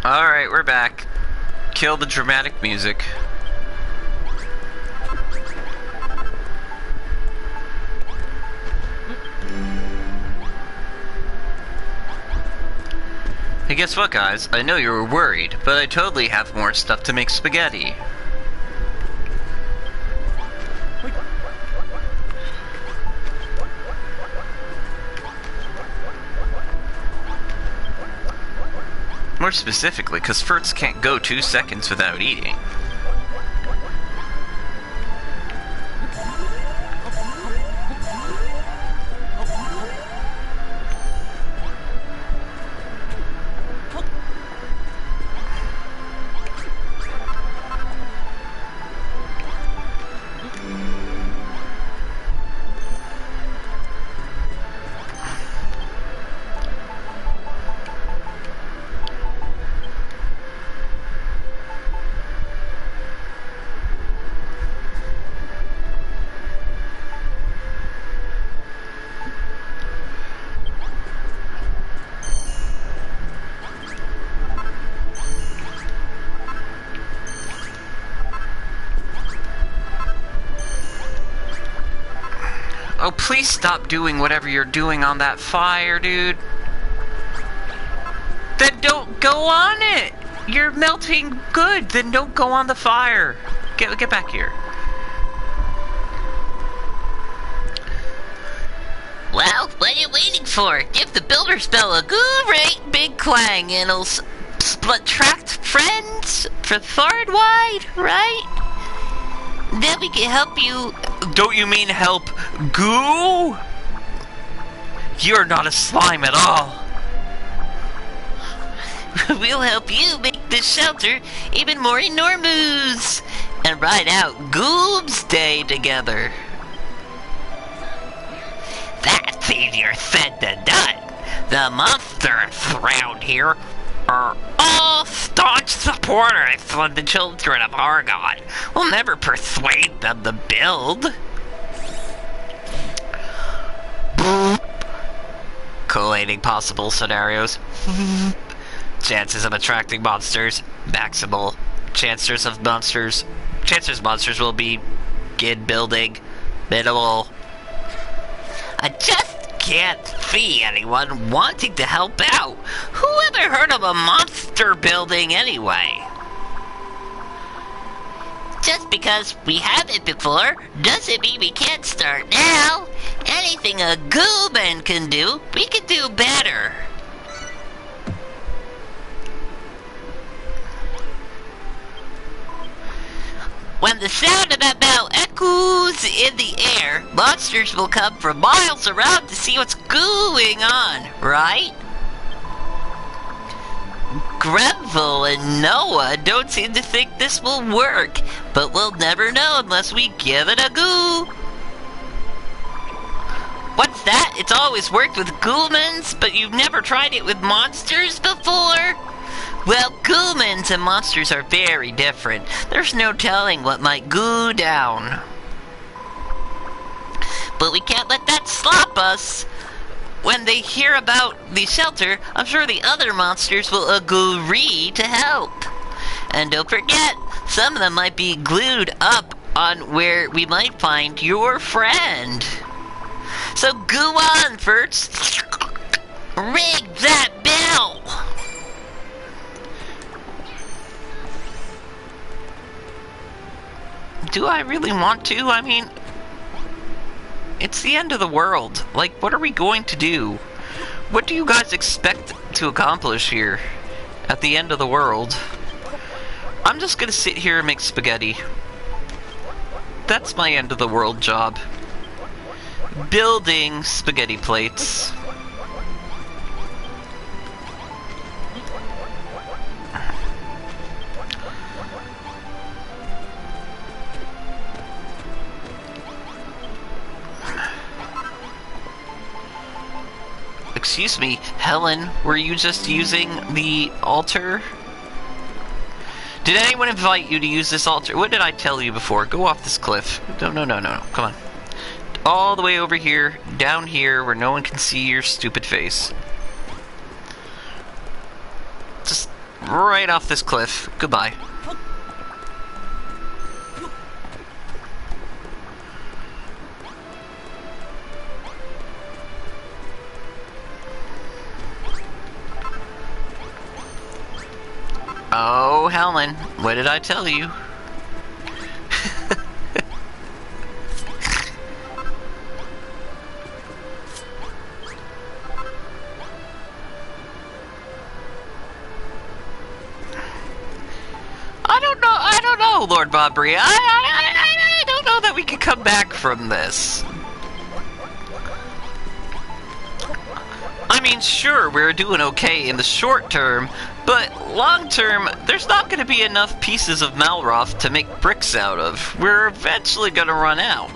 Alright, we're back. Kill the dramatic music. Hey, guess what, guys? I know you were worried, but I totally have more stuff to make spaghetti. More specifically, because Furts can't go 2 seconds without eating. Oh, please stop doing whatever you're doing on that fire, dude. Then don't go on it. You're melting good. Then don't go on the fire. Get back here. Well, what are you waiting for? Give the builder spell a great big clang and it'll attract friends for far and wide, right? Then we can help you. Don't you mean help goo? You're not a slime at all. We'll help you make this shelter even more enormous and ride out Goob's Day together. That's easier said than done. The monsters around here are all staunch supporters of the children of Argon. We'll never persuade them to build. Collating possible scenarios. Chances of attracting monsters, maximal. Chances monsters will be kid building, minimal. I just can't see anyone wanting to help out. Who ever heard of a monster building anyway? Just because we haven't before doesn't mean we can't start now. Anything a Gooman can do, we can do better. When the sound of that bell echoes in the air, monsters will come from miles around to see what's going on, right? Grenville and Noah don't seem to think this will work, but we'll never know unless we give it a go. What's that? It's always worked with Ghoulmans, but you've never tried it with monsters before? Well, Ghoulmans and monsters are very different. There's no telling what might go down. But we can't let that stop us. When they hear about the shelter, I'm sure the other monsters will agree to help. And don't forget, some of them might be glued up on where we might find your friend. So go on, Fertz. Ring that bell. Do I really want to? I mean, it's the end of the world. Like, what are we going to do? What do you guys expect to accomplish here at the end of the world? I'm just gonna sit here and make spaghetti. That's my end of the world job. Building spaghetti plates. Excuse me, Helen, were you just using the altar? Did anyone invite you to use this altar? What did I tell you before? Go off this cliff. No, come on. All the way over here, down here, where no one can see your stupid face. Just right off this cliff. Goodbye. Oh, Helen, what did I tell you? I don't know, Lord Bobry. I don't know that we can come back from this. I mean, sure, we're doing okay in the short term, but long term, there's not going to be enough pieces of Malroth to make bricks out of. We're eventually going to run out.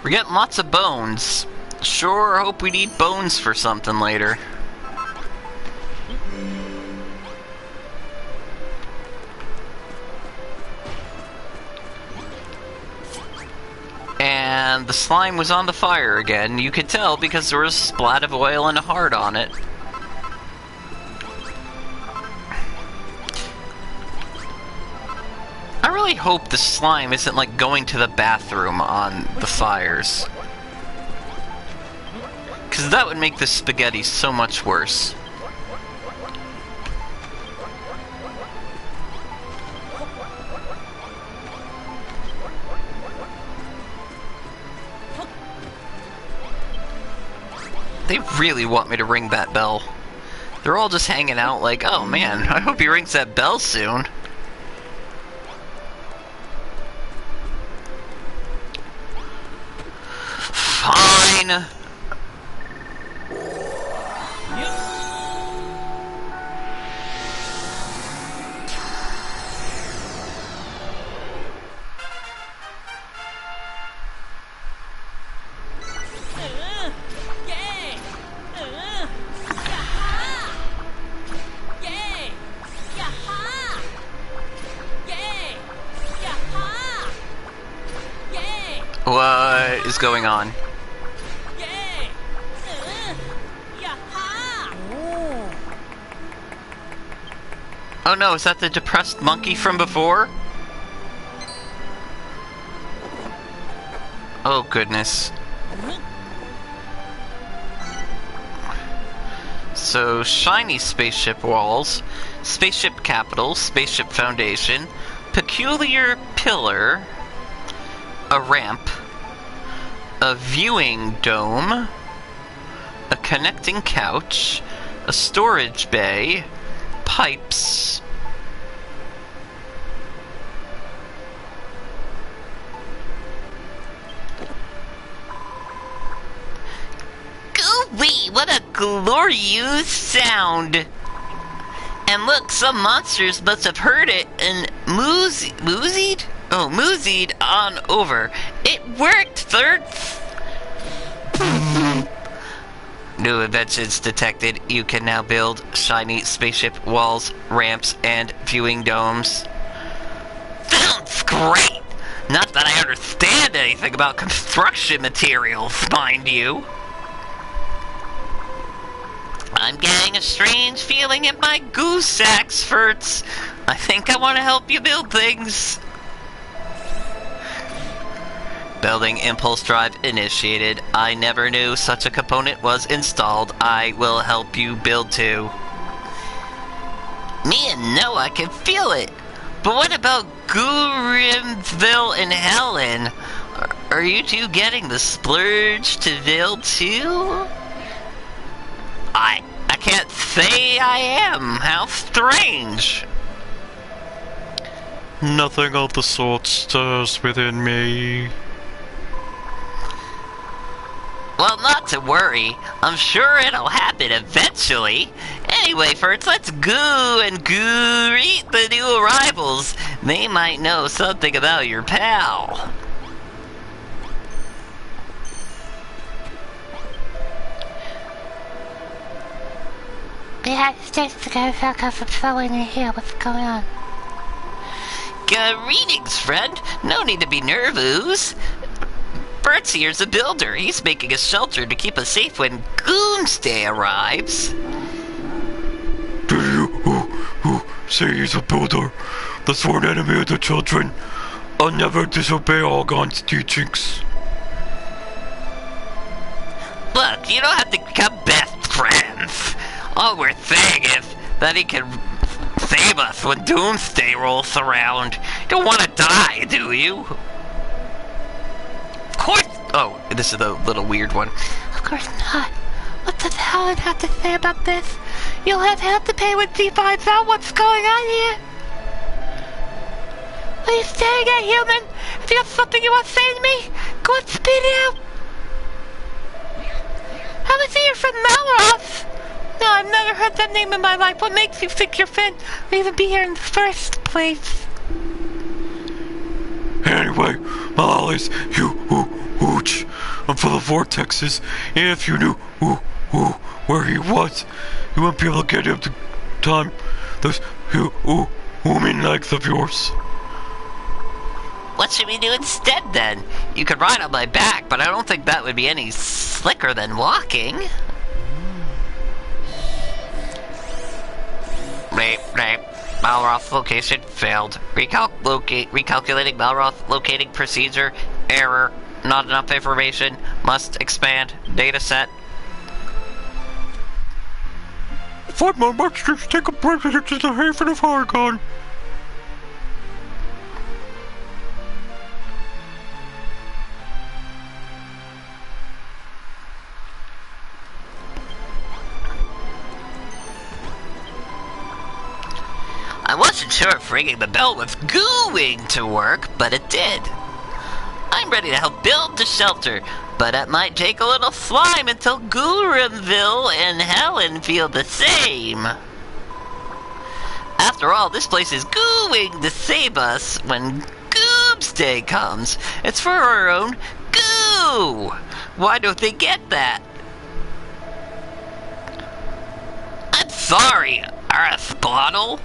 We're getting lots of bones. Sure hope we need bones for something later. And the slime was on the fire again. You could tell because there was a splat of oil and a heart on it. I really hope the slime isn't like going to the bathroom on the fires. Because that would make the spaghetti so much worse. They really want me to ring that bell. They're all just hanging out like, oh man, I hope he rings that bell soon. Fine. What is going on? Oh no, is that the depressed monkey from before? Oh goodness. So, shiny spaceship walls, spaceship capital, spaceship foundation, peculiar pillar, a ramp, a viewing dome, a connecting couch, a storage bay, pipes. Gooey, what a glorious sound! And look, some monsters must have heard it and moosied? Oh, moosied on over. It worked, third. New inventions detected. You can now build shiny spaceship walls, ramps, and viewing domes. Sounds great! Not that I understand anything about construction materials, mind you. I'm getting a strange feeling in my goose sacks, Fertz. I think I want to help you build things. Building impulse drive initiated. I never knew such a component was installed. I will help you build too. Me and Noah can feel it. But what about Gurimville and Helen? Are you two getting the splurge to build too? I can't say I am. How strange. Nothing of the sort stirs within me. Well, not to worry. I'm sure it'll happen eventually. Anyway, first, let's go and greet the new arrivals. They might know something about your pal. Yeah, it's just to go back up and flow in here. What's going on? Greetings, friend. No need to be nervous. Bert's here's a builder. He's making a shelter to keep us safe when Goonsday arrives. Do you who say he's a builder? The sworn enemy of the children. I'll never disobey Algon's teachings. Look, you don't have to become best friends. All we're saying is that he can save us when Doomsday rolls around. You don't want to die, do you? Of course. Oh, this is the little weird one. Of course not. What does Helen have to say about this? You'll have to pay when she finds out what's going on here. What are you staring at, human? If you have something you want to say to me, go and spit it out. How is he your friend Malroth? No, I've never heard that name in my life. What makes you think your friend will even be here in the first place? Anyway, Malalis, who huge. I'm full of vortexes. And if you knew where he was, you wouldn't be able to get him to time those human legs of yours. What should we do instead, then? You could ride on my back, but I don't think that would be any slicker than walking. Rape. Malroth location failed. Recalculating Malroth locating procedure. Error. Not enough information. Must expand. Data set. Find my monsters, take a president to the haven of Hargon. I wasn't sure if ringing the bell was going to work, but it did. I'm ready to help build the shelter, but it might take a little slime until Guramville and Helen feel the same. After all, this place is going to save us when Goobsday comes. It's for our own goo. Why don't they get that? I'm sorry, Arasplottle.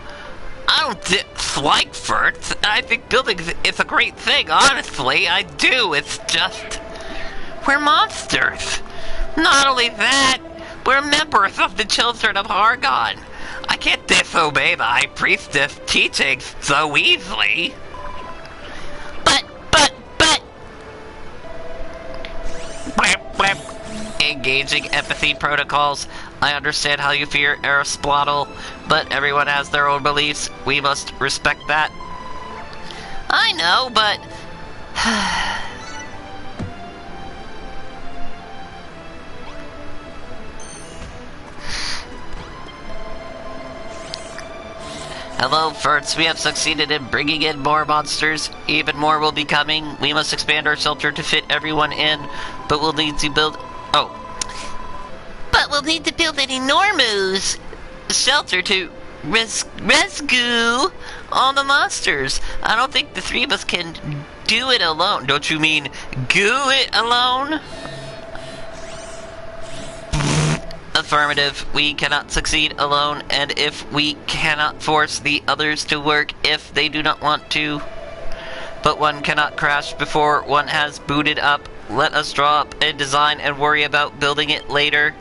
I don't dislike Furts. I think building is a great thing, honestly. I do. It's just... we're monsters. Not only that, we're members of the Children of Hargon. I can't disobey the High Priestess' teachings so easily. But... Engaging empathy protocols. I understand how you fear Arasplottle, but everyone has their own beliefs. We must respect that. I know, but... Hello, Furts. We have succeeded in bringing in more monsters. Even more will be coming. We must expand our shelter to fit everyone in, but we'll need to build... But we'll need to build an enormous shelter to rescue all the monsters. I don't think the three of us can do it alone. Don't you mean goo it alone? Affirmative. We cannot succeed alone, and if we cannot force the others to work if they do not want to. But one cannot crash before one has booted up. Let us draw up a design and worry about building it later.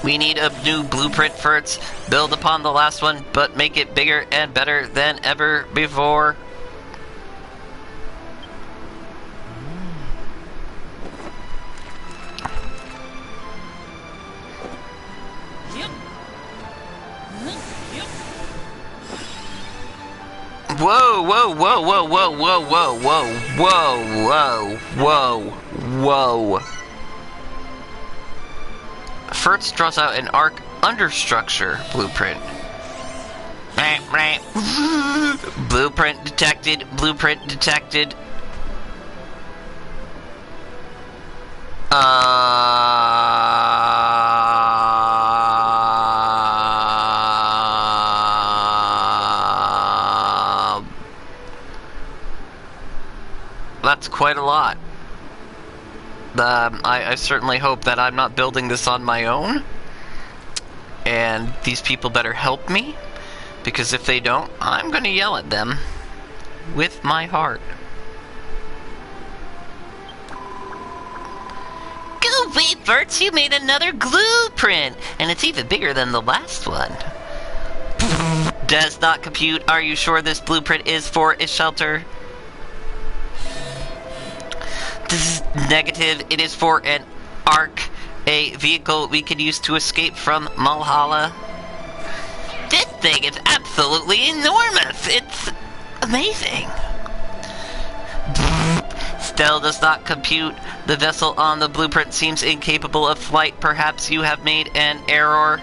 We need a new blueprint for it. Build upon the last one, but make it bigger and better than ever before. Whoa, whoa, whoa, whoa, whoa, whoa, whoa, whoa, whoa, whoa, whoa. Furts draws out an arc understructure blueprint. Blueprint detected, blueprint detected. That's quite a lot. I certainly hope that I'm not building this on my own, and these people better help me, because if they don't, I'm gonna yell at them with my heart. Go away, Furts, you made another blueprint, and it's even bigger than the last one. Does not compute. Are you sure this blueprint is for a shelter? This is negative. It is for an ark, a vehicle we can use to escape from Malhalla. This thing is absolutely enormous. It's amazing. Still does not compute. The vessel on the blueprint seems incapable of flight. Perhaps you have made an error.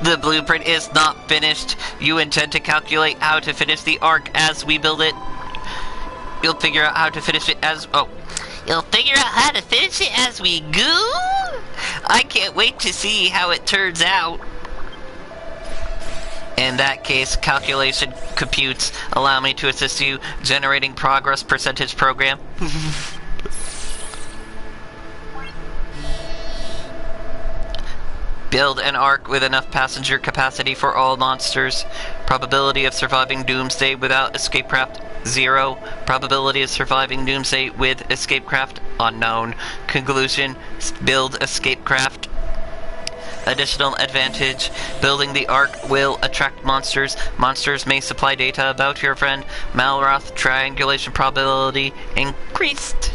The blueprint is not finished. You intend to calculate how to finish the ark as we build it. You'll figure out how to finish it as... You'll figure out how to finish it as we go? I can't wait to see how it turns out. In that case, calculation computes allow me to assist you generating progress percentage program. Build an ark with enough passenger capacity for all monsters. Probability of surviving Doomsday without escape craft, 0. Probability of surviving Doomsday with escape craft, unknown. Conclusion, build escape craft. Additional advantage, building the ark will attract monsters. Monsters may supply data about your friend. Malroth triangulation probability increased.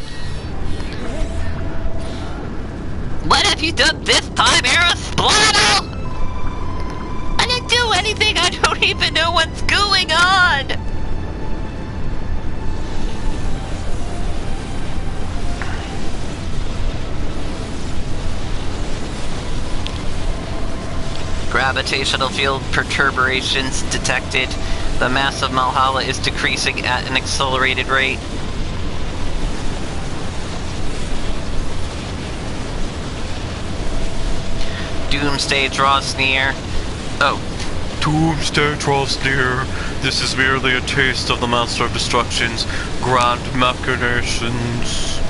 What have you done this time, Aerospladdle? I didn't do anything, I don't even know what's going on! Gravitational field perturbations detected. The mass of Malhala is decreasing at an accelerated rate. Doomsday draws near. Oh. Doomsday draws near. This is merely a taste of the Master of Destruction's grand machinations.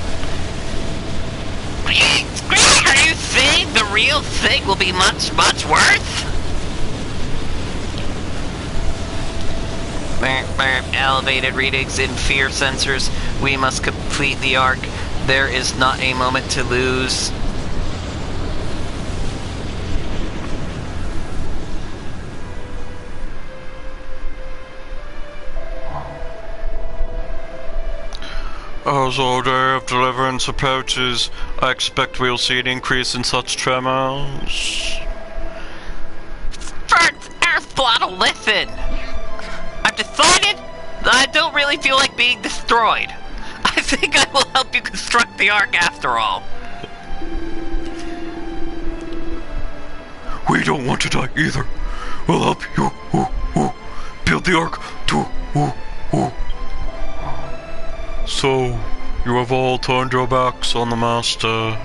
Are you saying the real thing will be much, much worse? Elevated readings in fear sensors. We must complete the arc. There is not a moment to lose. As our day of deliverance approaches, I expect we'll see an increase in such tremors. First, Aerospladdle, listen! I've decided that I don't really feel like being destroyed. I think I will help you construct the ark after all. We don't want to die either. We'll help you build the ark too. So, you have all turned your backs on the Master.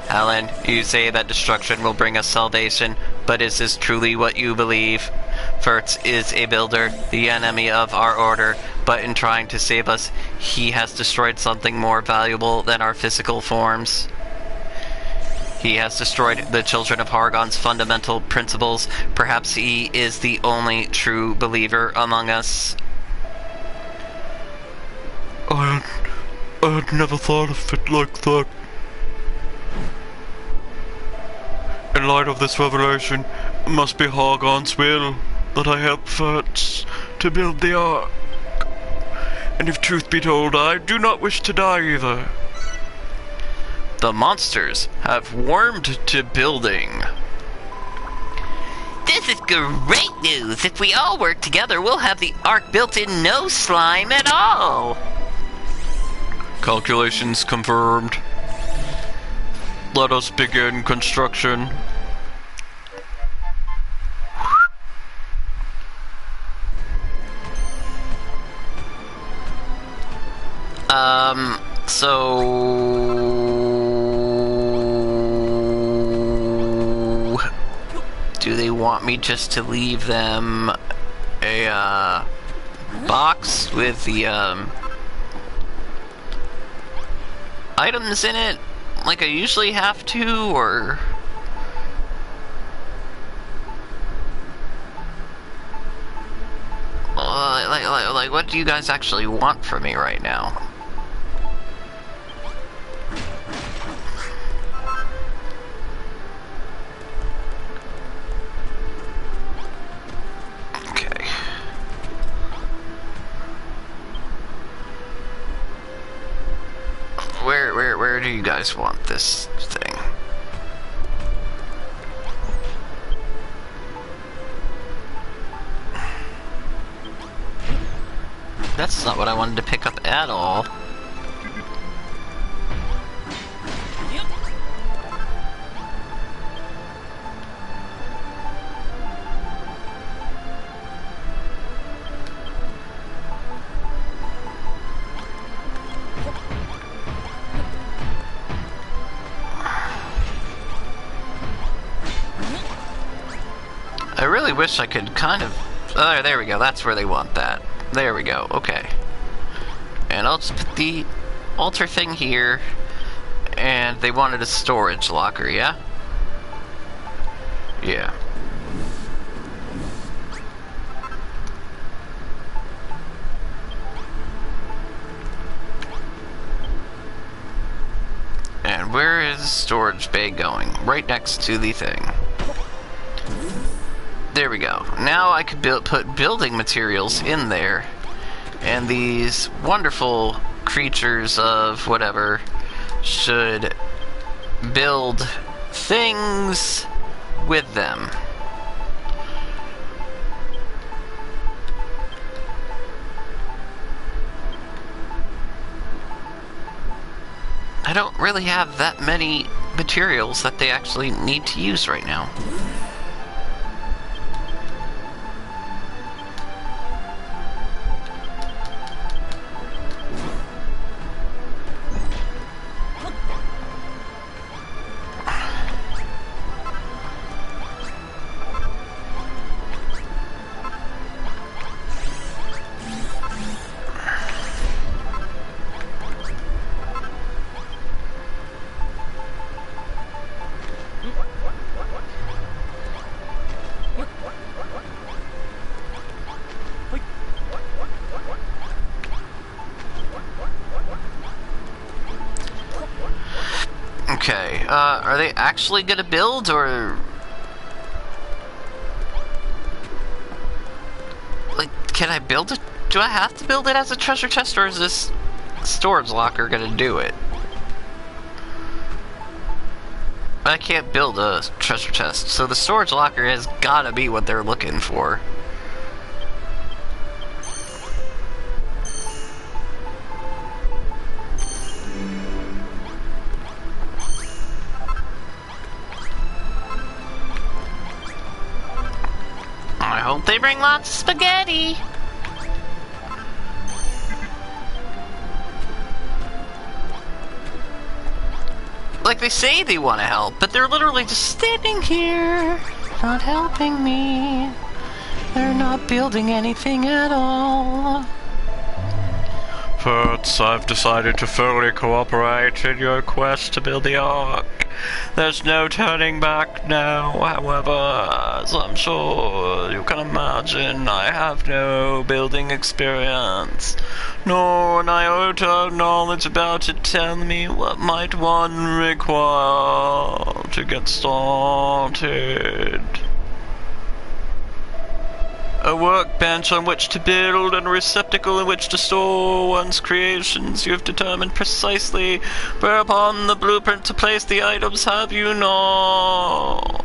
Helen, you say that destruction will bring us salvation, but is this truly what you believe? Furtz is a builder, the enemy of our order, but in trying to save us, he has destroyed something more valuable than our physical forms. He has destroyed the children of Hargon's fundamental principles. Perhaps he is the only true believer among us. I had never thought of it like that. In light of this revelation, it must be Hargon's will that I help Furtz to build the ark. And if truth be told, I do not wish to die either. The monsters have warmed to building. This is great news! If we all work together, we'll have the ark built in no slime at all! Calculations confirmed. Let us begin construction. So do they want me just to leave them a box with the items in it like I usually have to, or like what do you guys actually want from me right now? Okay. Where do you guys want this thing? That's not what I wanted to pick up at all. really wish I could kind of... Oh, there we go. That's where they want that. There we go. Okay. And I'll just put the altar thing here. And they wanted a storage locker, yeah? Yeah. And where is storage bay going? Right next to the thing. There we go. Now I could put building materials in there. And these wonderful creatures of whatever should build things with them. I don't really have that many materials that they actually need to use right now. Okay, are they actually gonna build, or... Like, can I build it? Do I have to build it as a treasure chest, or is this storage locker gonna do it? I can't build a treasure chest, so the storage locker has gotta be what they're looking for. I hope they bring lots of spaghetti. Like, they say they want to help, but they're literally just standing here, not helping me. They're not building anything at all. Furtz, I've decided to fully cooperate in your quest to build the Ark. There's no turning back now, however, as I'm sure you can imagine, I have no building experience, nor an iota of knowledge about it. Tell me, what might one require to get started? A workbench on which to build and a receptacle in which to store one's creations. You have determined precisely whereupon the blueprint to place the items, have you not?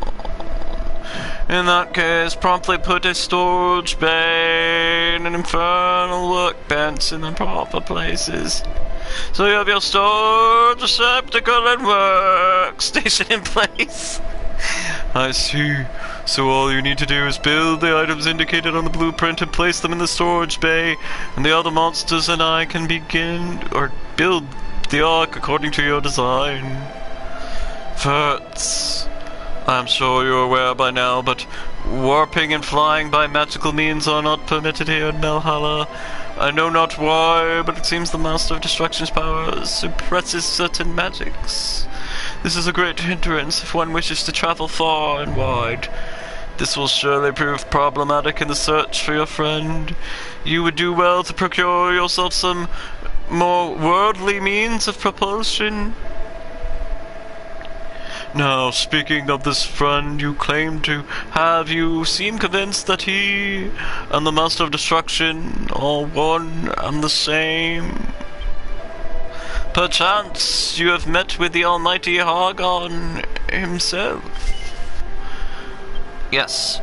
In that case, promptly put a storage bay and an infernal workbench in the proper places. So you have your storage receptacle and workstation in place. I see. So all you need to do is build the items indicated on the blueprint and place them in the storage bay, and the other monsters and I can begin, or build the Ark according to your design. Furtz, I'm sure you're aware by now, but warping and flying by magical means are not permitted here in Melhala. I know not why, but it seems the Master of Destruction's power suppresses certain magics. This is a great hindrance if one wishes to travel far and wide. This will surely prove problematic in the search for your friend. You would do well to procure yourself some more worldly means of propulsion. Now, speaking of this friend you claim to have, you seem convinced that he and the Master of Destruction are one and the same. Perchance you have met with the almighty Hargon himself. Yes,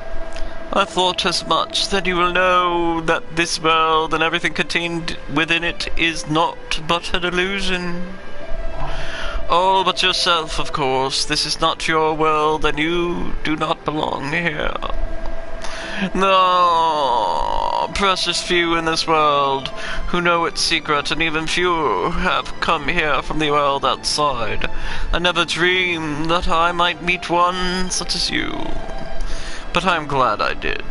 I thought as much. Then you will know that this world and everything contained within it is not but an illusion. All but yourself, of course. This is not your world, and you do not belong here. No, precious few in this world who know its secret, and even few have come here from the world outside. I never dreamed that I might meet one such as you. but I'm glad I did.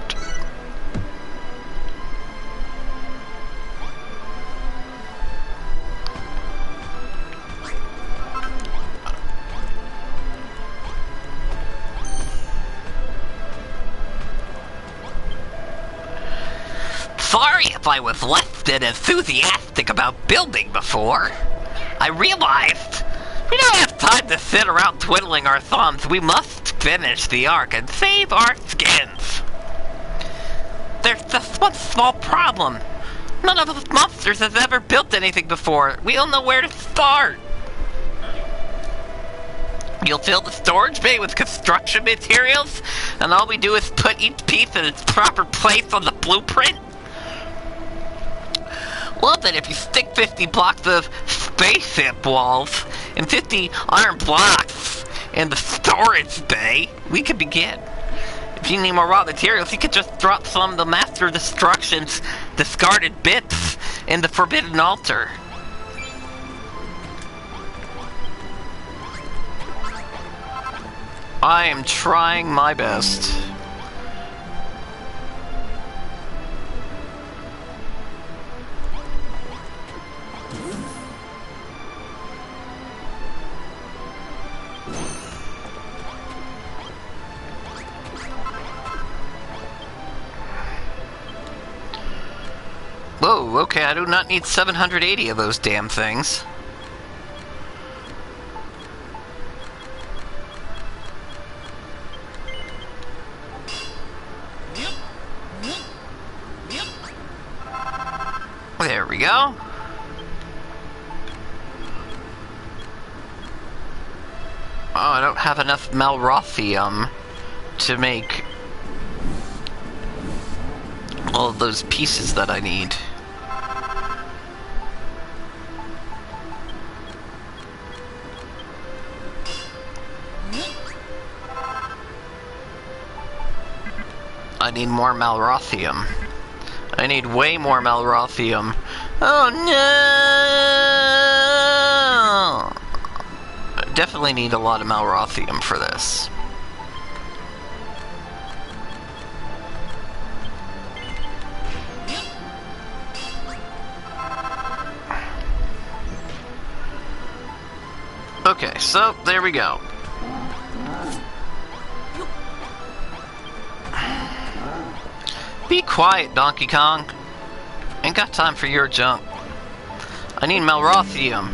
Sorry if I was less than enthusiastic about building before. I realized we don't have time to sit around twiddling our thumbs. We must finish the arc and save our skins. There's just one small problem. None of us monsters has ever built anything before. We don't know where to start. You'll fill the storage bay with construction materials, and all we do is put each piece in its proper place on the blueprint? Well, then if you stick 50 blocks of spaceship walls and 50 iron blocks in the storage bay, we can begin. If you need more raw materials, you could just drop some of the Master of Destruction's discarded bits in the Forbidden Altar. I am trying my best. Whoa, okay, I do not need 780 of those damn things. There we go. Oh, I don't have enough Malrothium to make all of those pieces that I need. I need more Malrothium. I need way more Malrothium. Oh no! I definitely need a lot of Malrothium for this. Okay, so there we go. Be quiet, Donkey Kong. Ain't got time for your junk. I need Malrothium.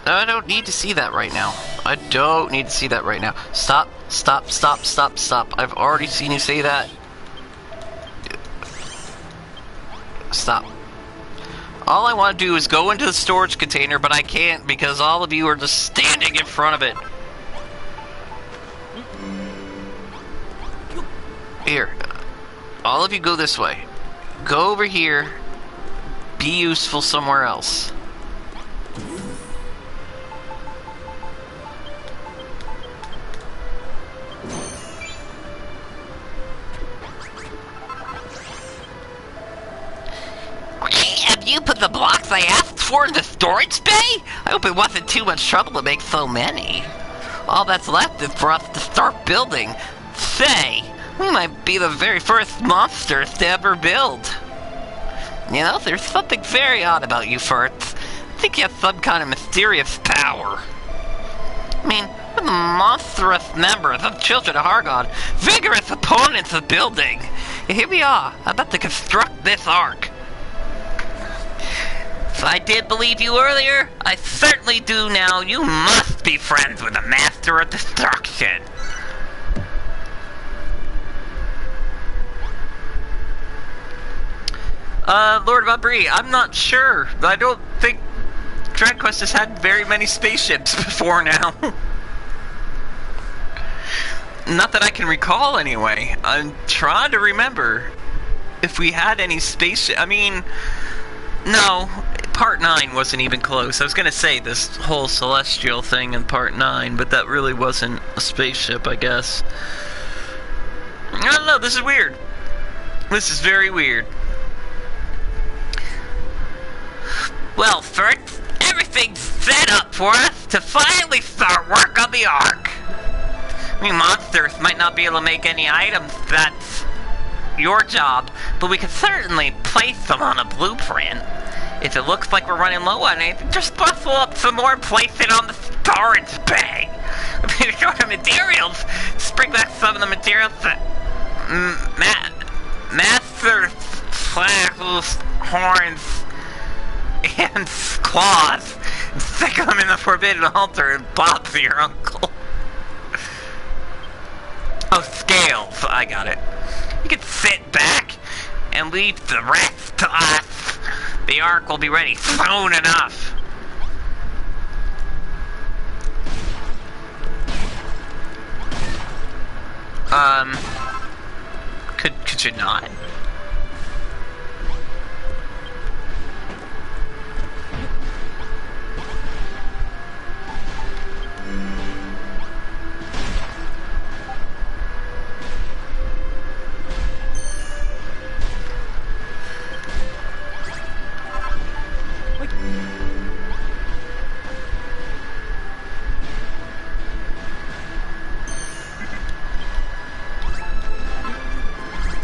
No, I don't need to see that right now. I don't need to see that right now. Stop, stop, stop, stop, stop. I've already seen you say that. Stop. All I want to do is go into the storage container, but I can't because all of you are just standing in front of it. Here, all of you go this way. Go over here. Be useful somewhere else. Have you put the blocks I asked for in the storage bay? I hope it wasn't too much trouble to make so many. All that's left is for us to start building. Say, we might be the very first monsters to ever build. You know, there's something very odd about you, Furts. I think you have some kind of mysterious power. I mean, we're the monstrous members of Children of Hargon, vigorous opponents of building. And here we are, about to construct this ark. If I did believe you earlier, I certainly do now. You must be friends with the Master of Destruction. Lord Vabri, I'm not sure. I don't think Dragon Quest has had very many spaceships before now. Not that I can recall, anyway. I'm trying to remember if we had any spaceship. I mean, no. Part 9 wasn't even close. I was gonna say this whole celestial thing in Part 9, but that really wasn't a spaceship, I guess. I don't know, this is weird. This is very weird. Well, first, everything's set up for us to finally start work work on the Ark. I mean, monsters might not be able to make any items. That's your job, but we could certainly place them on a blueprint. If it looks like we're running low on anything, just bustle up some more and place it on the storage bay. If you're short of materials, just bring back some of the materials that Master Slackles, horns, and claws, and stick them in the Forbidden Altar and bob for your uncle. Oh, scales. I got it. You can sit back and leave the rest to us. The Ark will be ready soon enough. Could you not?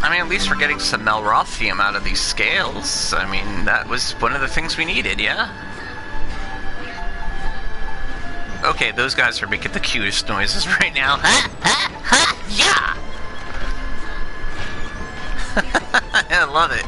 I mean, at least we're getting some Melrothium out of these scales. I mean, that was one of the things we needed, yeah? Okay, those guys are making the cutest noises right now. Ha ha ha! Yeah! I love it.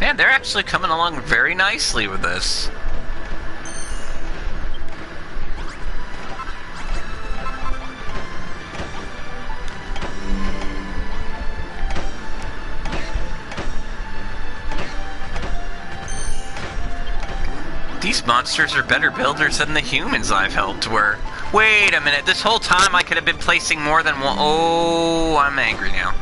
Man, they're actually coming along very nicely with this. These monsters are better builders than the humans I've helped were. Wait a minute, this whole time I could have been placing more than one. Oh, I'm angry now.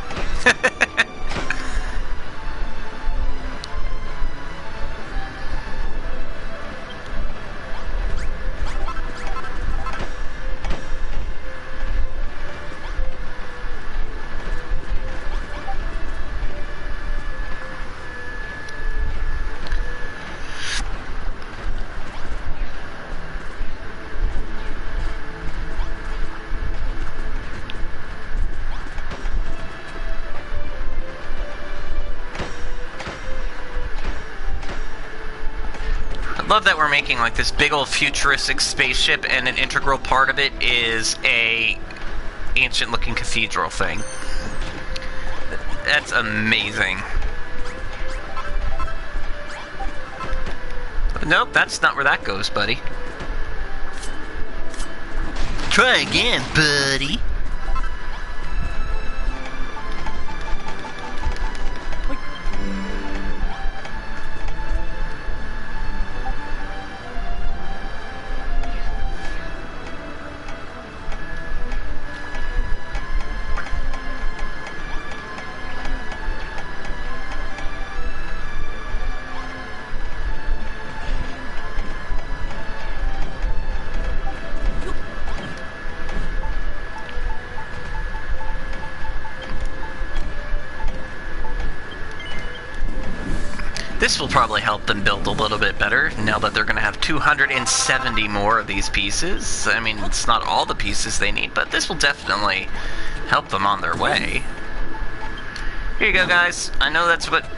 Love that we're making like this big old futuristic spaceship, and an integral part of it is a ancient looking cathedral thing. That's amazing. Nope, that's not where that goes, buddy. Try again, buddy. This will probably help them build a little bit better now that they're going to have 270 more of these pieces. I mean, it's not all the pieces they need, but this will definitely help them on their way. Here you go, guys. I know that's what...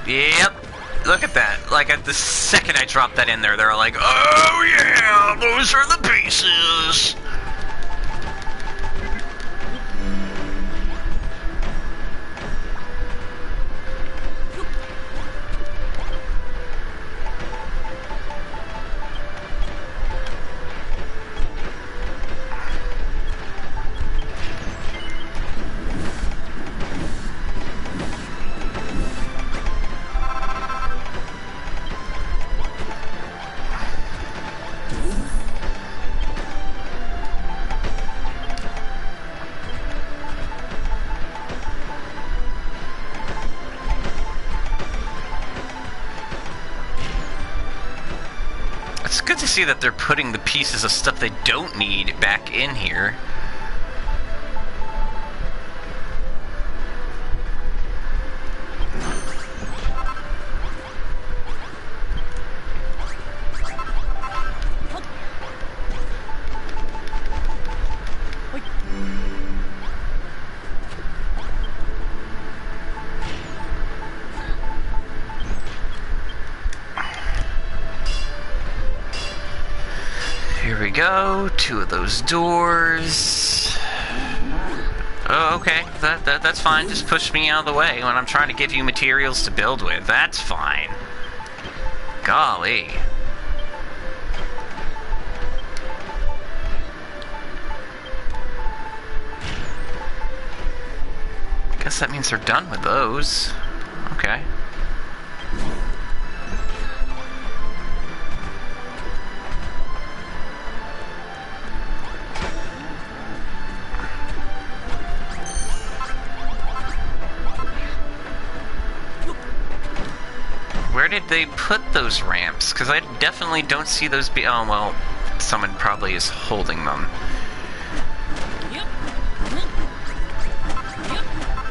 Yep. Look at that. Like, at the second I dropped that in there, they're like, oh yeah, those are the pieces. good to see that they're putting the pieces of stuff they don't need back in here. Here we go, 2 of those doors. Oh, okay, that's fine. Just push me out of the way when I'm trying to give you materials to build with. That's fine. Golly. Guess that means they're done with those. Okay. Where did they put those ramps? Because I definitely don't see those be- oh, well, someone probably is holding them.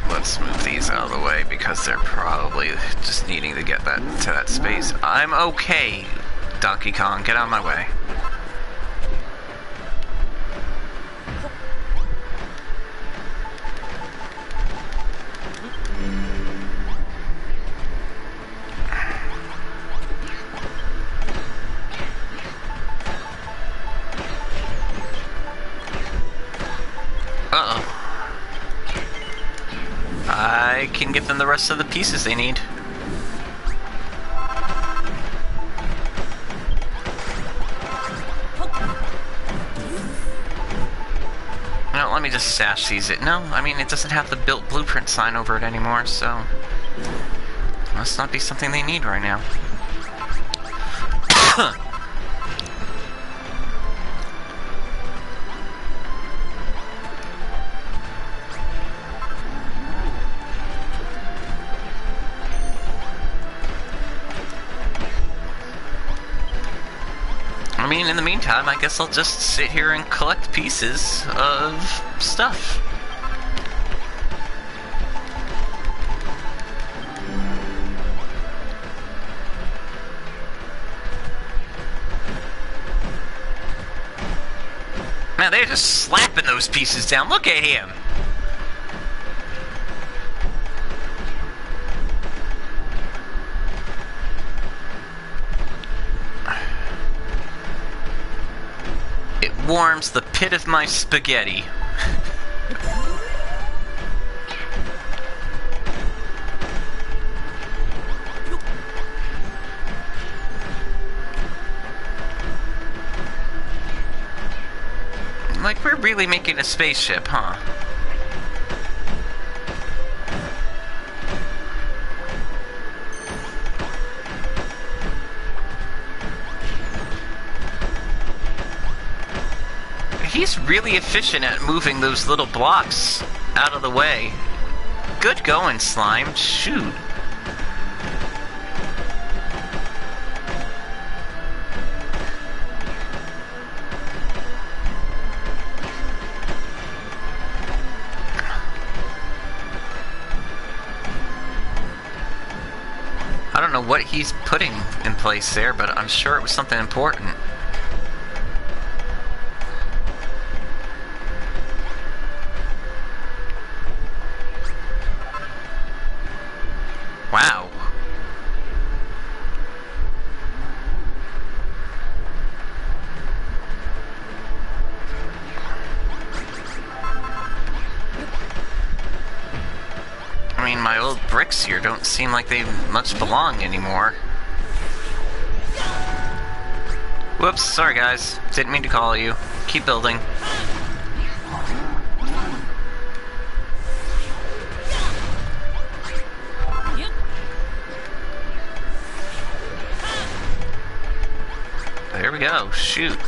Let's move these out of the way because they're probably just needing to get that to that space. I'm okay, Donkey Kong, get out of my way. Uh-oh. I can get them the rest of the pieces they need. No, let me just stash these. No, I mean, it doesn't have the built blueprint sign over it anymore, so... must not be something they need right now. I mean, in the meantime, I guess I'll just sit here and collect pieces of stuff. Man, they're just slapping those pieces down. Look at him. It warms the pit of my spaghetti. Like, we're really making a spaceship, huh? He's really efficient at moving those little blocks out of the way. Good going, Slime. Shoot. I don't know what he's putting in place there, but I'm sure it was something important. Wow. I mean, my old bricks here don't seem like they much belong anymore. Whoops, sorry guys. Didn't mean to call you. Keep building. There we go. Shoot.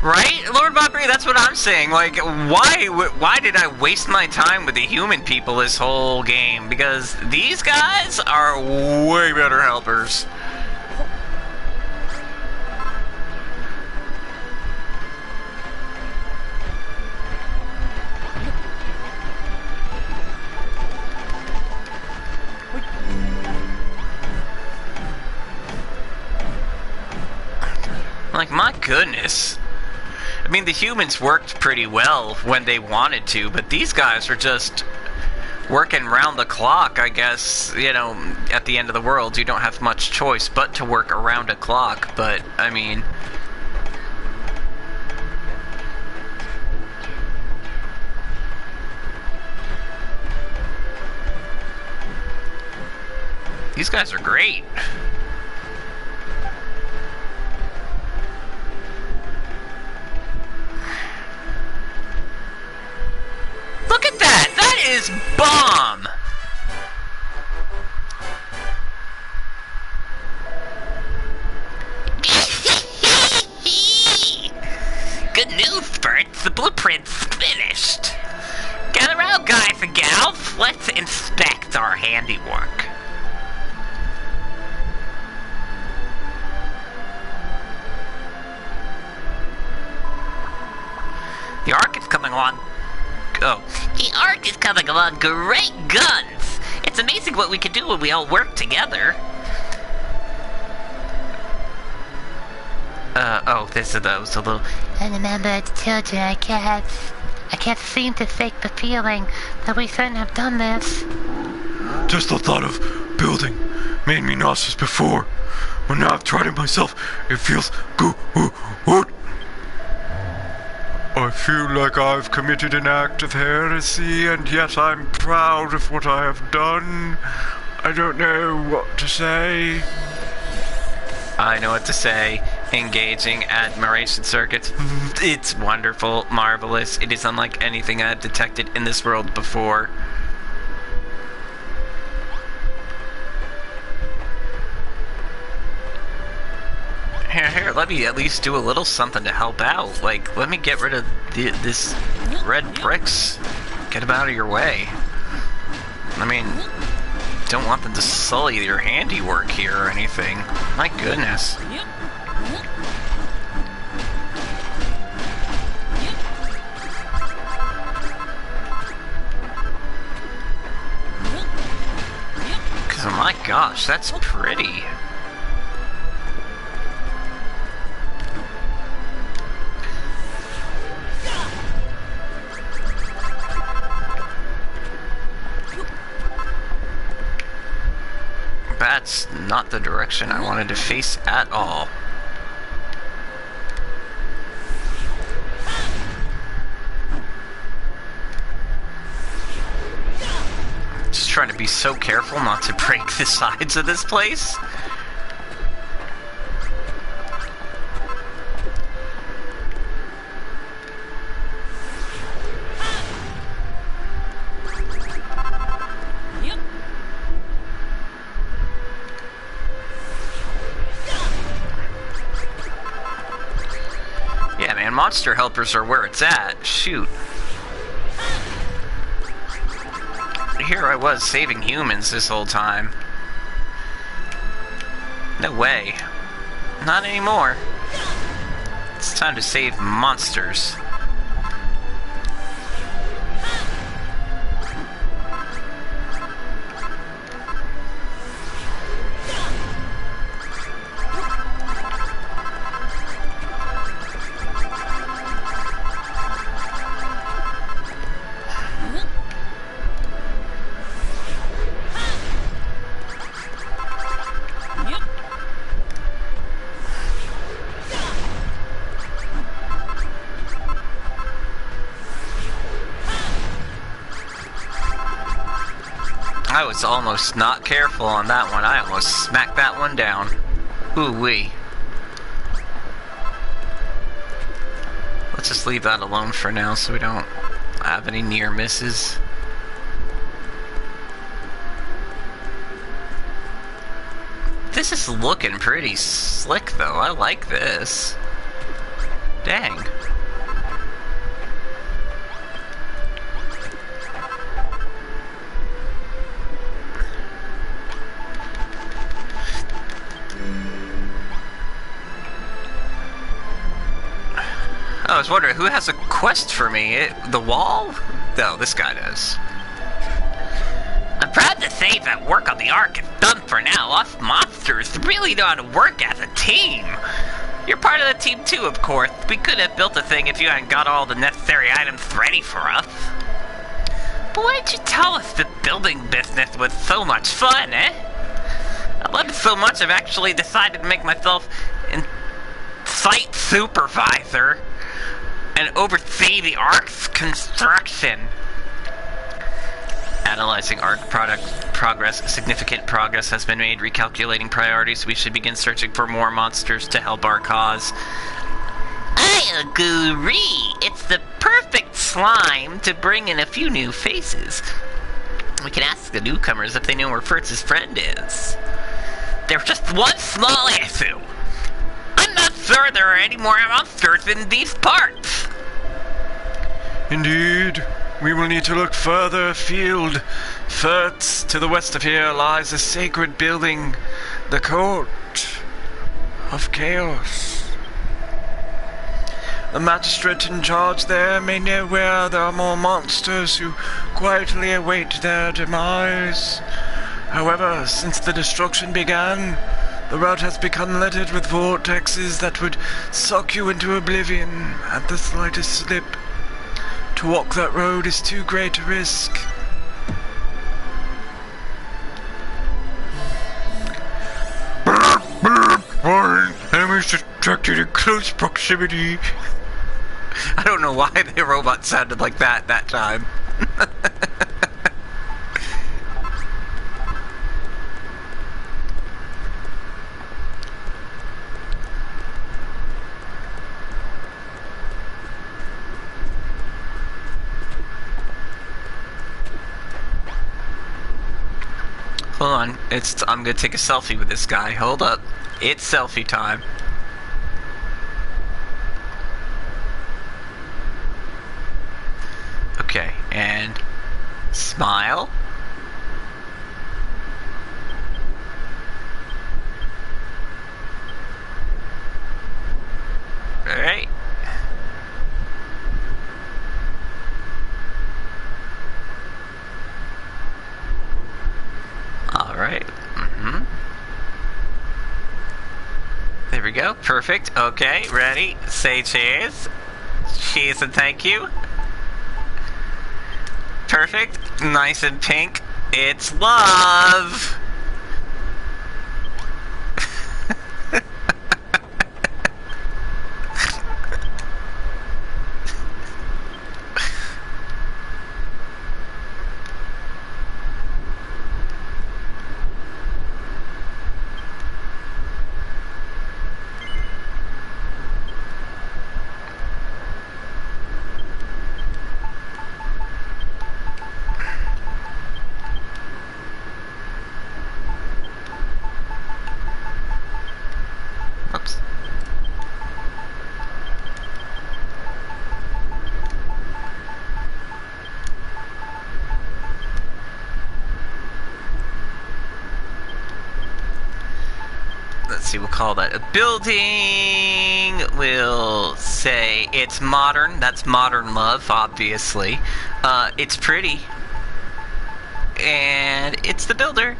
Right? Lord Mockery, that's what I'm saying. Like, why did I waste my time with the human people this whole game? Because these guys are way better helpers. Like, my goodness. I mean, the humans worked pretty well when they wanted to, but these guys are just working round the clock, I guess. You know, at the end of the world, you don't have much choice but to work around a clock, but, I mean... These guys are great. Look at that! That is bomb! Good news, Bert. The blueprint's finished. Gather out, guys and gals. Let's inspect our handiwork. The Ark is coming on. Oh. The Ark is coming along great guns. It's amazing what we can do when we all work together. This is those a little... And remember, as children, I can't seem to fake the feeling that we shouldn't have done this. Just the thought of building made me nauseous before. But now I've tried it myself, it feels good. I feel like I've committed an act of heresy, and yet I'm proud of what I have done. I don't know what to say. I know what to say. Engaging admiration circuits. It's wonderful, marvelous. It is unlike anything I've detected in this world before. Here, let me at least do a little something to help out. Like, let me get rid of this red bricks. Get them out of your way. I mean, don't want them to sully your handiwork here or anything. My goodness. Because, oh my gosh, that's pretty. That's not the direction I wanted to face at all. Just trying to be so careful not to break the sides of this place. Yeah, man, monster helpers are where it's at. Shoot. Here I was saving humans this whole time. No way. Not anymore. It's time to save monsters. I was almost not careful on that one. I almost smacked that one down. Ooh-wee. Let's just leave that alone for now so we don't have any near misses. This is looking pretty slick though. I like this. Dang. I was wondering, who has a quest for me? The wall? No, this guy does. I'm proud to say that work on the Ark is done for now. Us monsters really know how to work as a team. You're part of the team too, of course. We could have built a thing if you hadn't got all the necessary items ready for us. But why didn't you tell us the building business was so much fun, eh? I love it so much I've actually decided to make myself a site supervisor and oversee the Ark's construction. Analyzing Ark progress. Significant progress has been made. Recalculating priorities. We should begin searching for more monsters to help our cause. I agree. It's the perfect slime to bring in a few new faces. We can ask the newcomers if they know where Furtz's friend is. There's just one small issue. I'm not sure there are any more monsters in these parts. Indeed. We will need to look further afield. Furtz, to the west of here, lies a sacred building, the Court of Chaos. The magistrate in charge there may know where there are more monsters who quietly await their demise. However, since the destruction began, the route has become littered with vortexes that would suck you into oblivion at the slightest slip. To walk that road is too great a risk. Enemies detected in close proximity. I don't know why the robot sounded like that time. Hold on, I'm gonna take a selfie with this guy. Hold up. It's selfie time. Okay, and smile. Alright. Alright. There we go. Perfect. Okay, ready? Say cheers. Cheers and thank you. Perfect. Nice and pink. It's love! Oops. Let's see, we'll call that a building. We'll say it's modern. That's modern love, obviously. It's pretty. And it's the builder.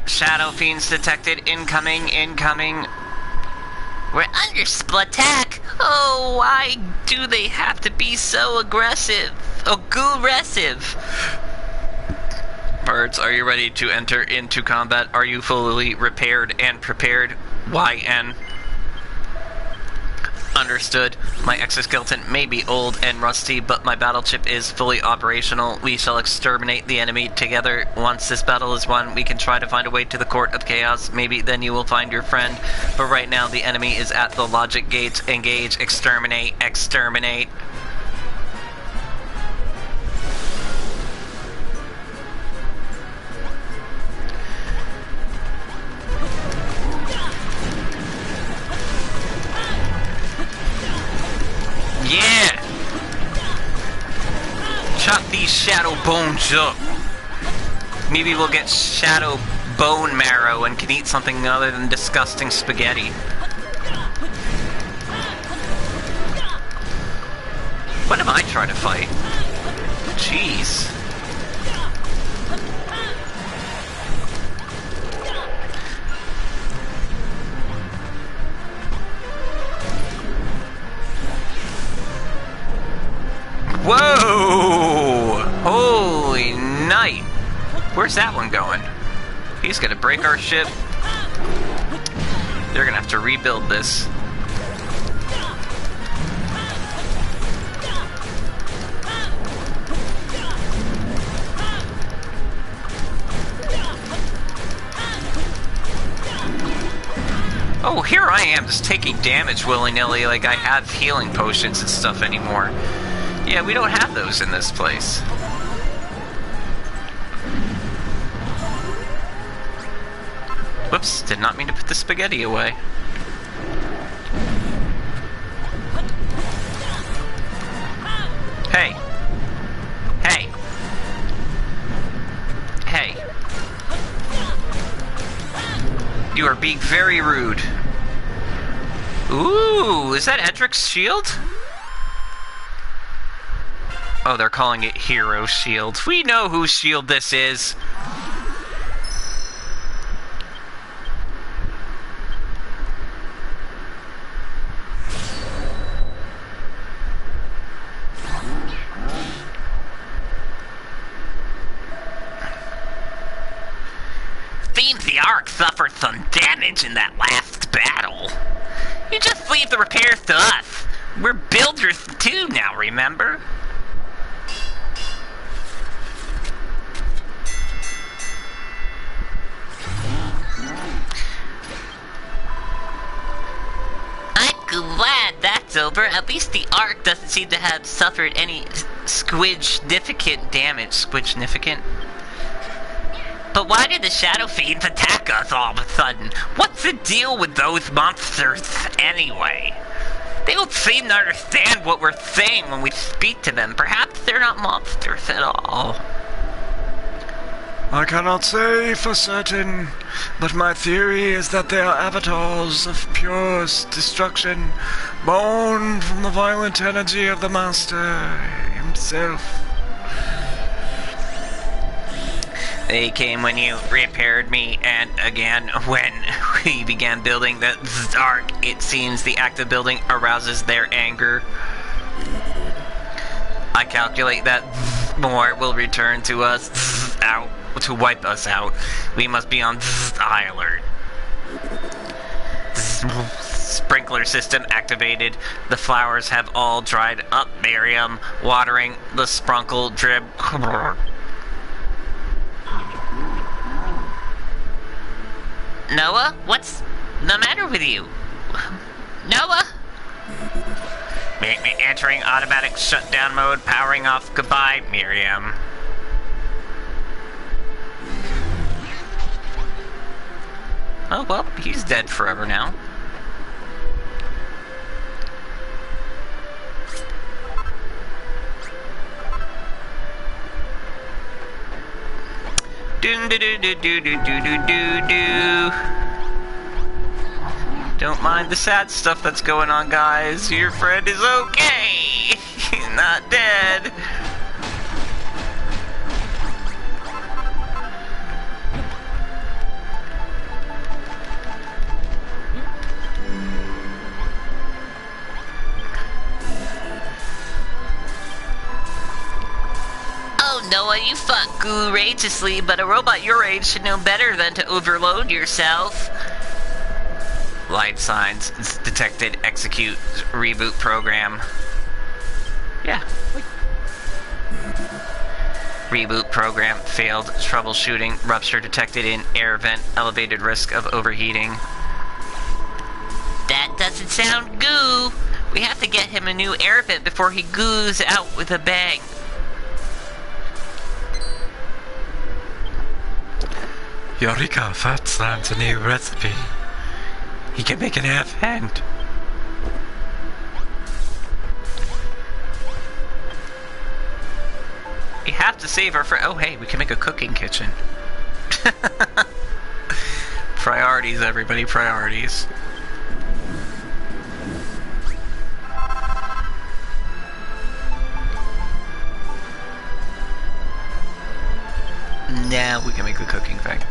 Shadow fiends detected. Incoming. We're under attack. Oh, why do they have to be so aggressive? Aggressive. Birds, are you ready to enter into combat? Are you fully repaired and prepared? YN. Understood. My exoskeleton may be old and rusty, but my battle chip is fully operational. We shall exterminate the enemy together. Once this battle is won, we can try to find a way to the Court of Chaos. Maybe then you will find your friend. But right now, the enemy is at the logic gates. Engage, exterminate, exterminate. Yeah! Chop these shadow bones up. Maybe we'll get shadow bone marrow and can eat something other than disgusting spaghetti. What am I trying to fight? Jeez. Whoa! Holy night! Where's that one going? He's gonna break our ship. They're gonna have to rebuild this. Oh, here I am just taking damage willy-nilly like I have healing potions and stuff anymore. Yeah, we don't have those in this place. Whoops, did not mean to put the spaghetti away. Hey. Hey. Hey. You are being very rude. Ooh, is that Edric's shield? Oh, they're calling it Hero Shield. We know whose shield this is. Seems the Ark suffered some damage in that last battle. You just leave the repairs to us. We're builders too now, remember? Glad that's over. At least the Ark doesn't seem to have suffered any squidgnificant damage. Squidgnificant? But why did the Shadow Fiends attack us all of a sudden? What's the deal with those monsters anyway? They don't seem to understand what we're saying when we speak to them. Perhaps they're not monsters at all. I cannot say for certain, but my theory is that they are avatars of pure destruction, born from the violent energy of the Master himself. They came when you repaired me, and again when we began building the Ark. It seems the act of building arouses their anger. I calculate that more will return to us out to wipe us out. We must be on high alert. Sprinkler system activated. The flowers have all dried up, Miriam. Watering the sprunkle drip. Noah, what's the matter with you? Noah? Entering automatic shutdown mode, powering off. Goodbye, Miriam. Oh, well, he's dead forever now. Doon do do do do do do do do do. Don't mind the sad stuff that's going on, guys. Your friend is okay. He's not dead. Oh, Noah, you fought courageously, but a robot your age should know better than to overload yourself. Life signs detected. Execute reboot program. Yeah. Reboot program failed. Troubleshooting. Rupture detected in air vent. Elevated risk of overheating. That doesn't sound goo. We have to get him a new air vent before he goos out with a bang. Eureka, Fats learned a new recipe. He can make an air vent. We have to save our friend. Oh, hey, we can make a cooking kitchen. Priorities, everybody, priorities. Now we can make a cooking thing.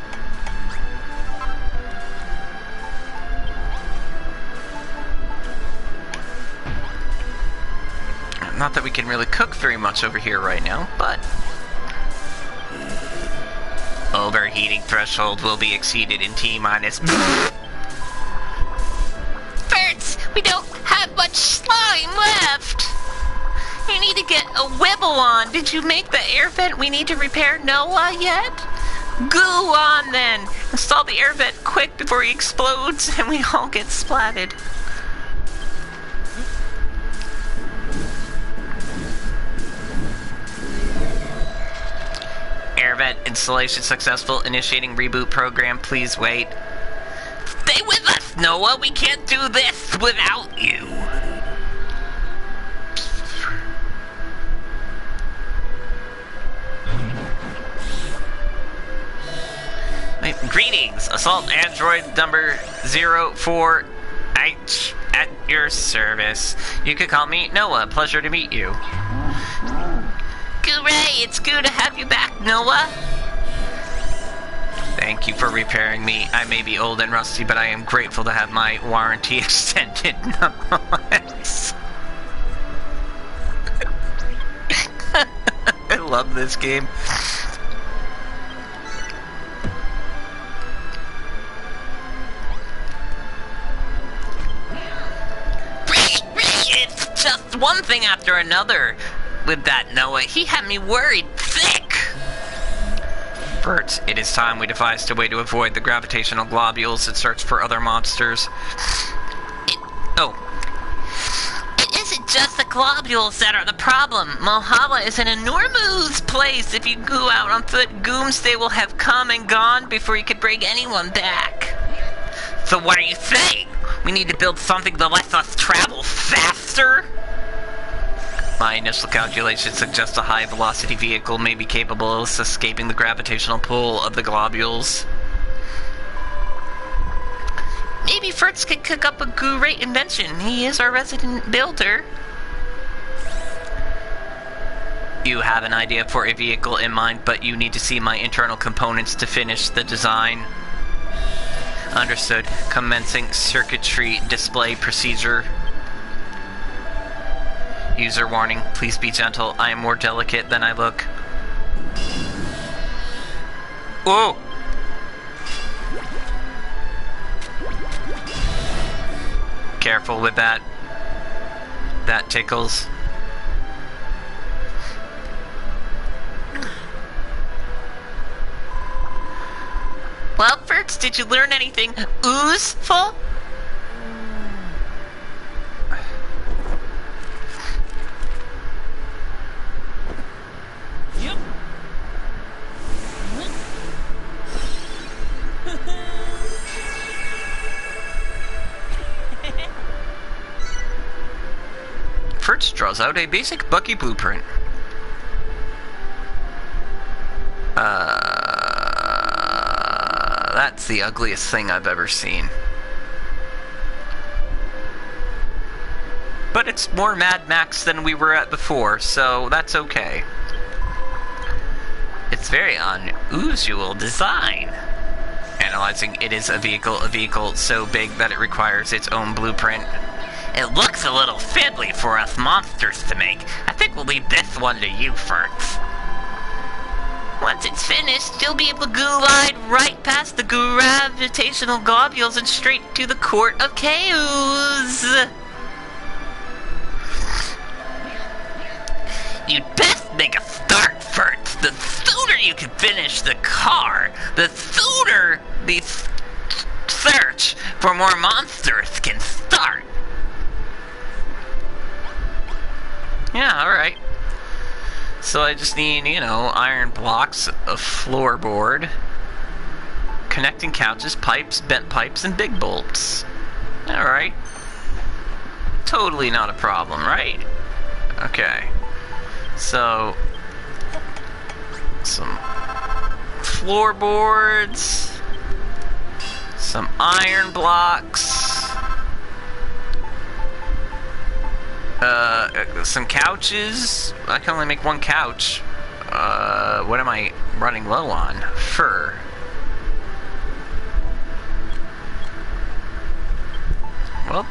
Not that we can really cook very much over here right now, but... Overheating threshold will be exceeded in T-minus... Fertz, we don't have much slime left. You need to get a wibble on. Did you make the air vent we need to repair Noah yet? Goo on then. Install the air vent quick before he explodes and we all get splatted. Air vent installation successful. Initiating reboot program. Please wait. Stay with us, Noah. We can't do this without you. Wait, greetings, Assault Android number 04H at your service. You could call me Noah. Pleasure to meet you. Hooray, it's good to have you back, Noah. Thank you for repairing me. I may be old and rusty, but I am grateful to have my warranty extended. I love this game. It's just one thing after another with that Noah. He had me worried thick. Bert, it is time we devised a way to avoid the gravitational globules and search for other monsters. It isn't just the globules that are the problem. Mohala is an enormous place. If you go out on foot, Goomsday will have come and gone before you could bring anyone back. So what are you saying? We need to build something that lets us travel faster? My initial calculations suggest a high-velocity vehicle may be capable of escaping the gravitational pull of the globules. Maybe Fertz could cook up a great invention. He is our resident builder. You have an idea for a vehicle in mind, but you need to see my internal components to finish the design. Understood. Commencing circuitry display procedure. User warning, please be gentle. I am more delicate than I look. Whoa! Careful with that. That tickles. Well, Fertz, did you learn anything useful? Yep. Fertz draws out a basic Bucky blueprint. That's the ugliest thing I've ever seen. But it's more Mad Max than we were at before, so that's okay. It's very unusual design. Analyzing, it is a vehicle so big that it requires its own blueprint. It looks a little fiddly for us monsters to make. I think we'll leave this one to you, Fertz. Once it's finished, you'll be able to glide right past the gravitational globules and straight to the Court of Chaos. You'd best make a start first. The sooner you can finish the car, the sooner the search for more monsters can start. Yeah, alright. So I just need, you know, iron blocks, a floorboard, connecting couches, pipes, bent pipes, and big bolts. Alright. Totally not a problem, right? Okay. So, some floorboards, some iron blocks, some couches. I can only make one couch. What am I running low on? Fur. Well,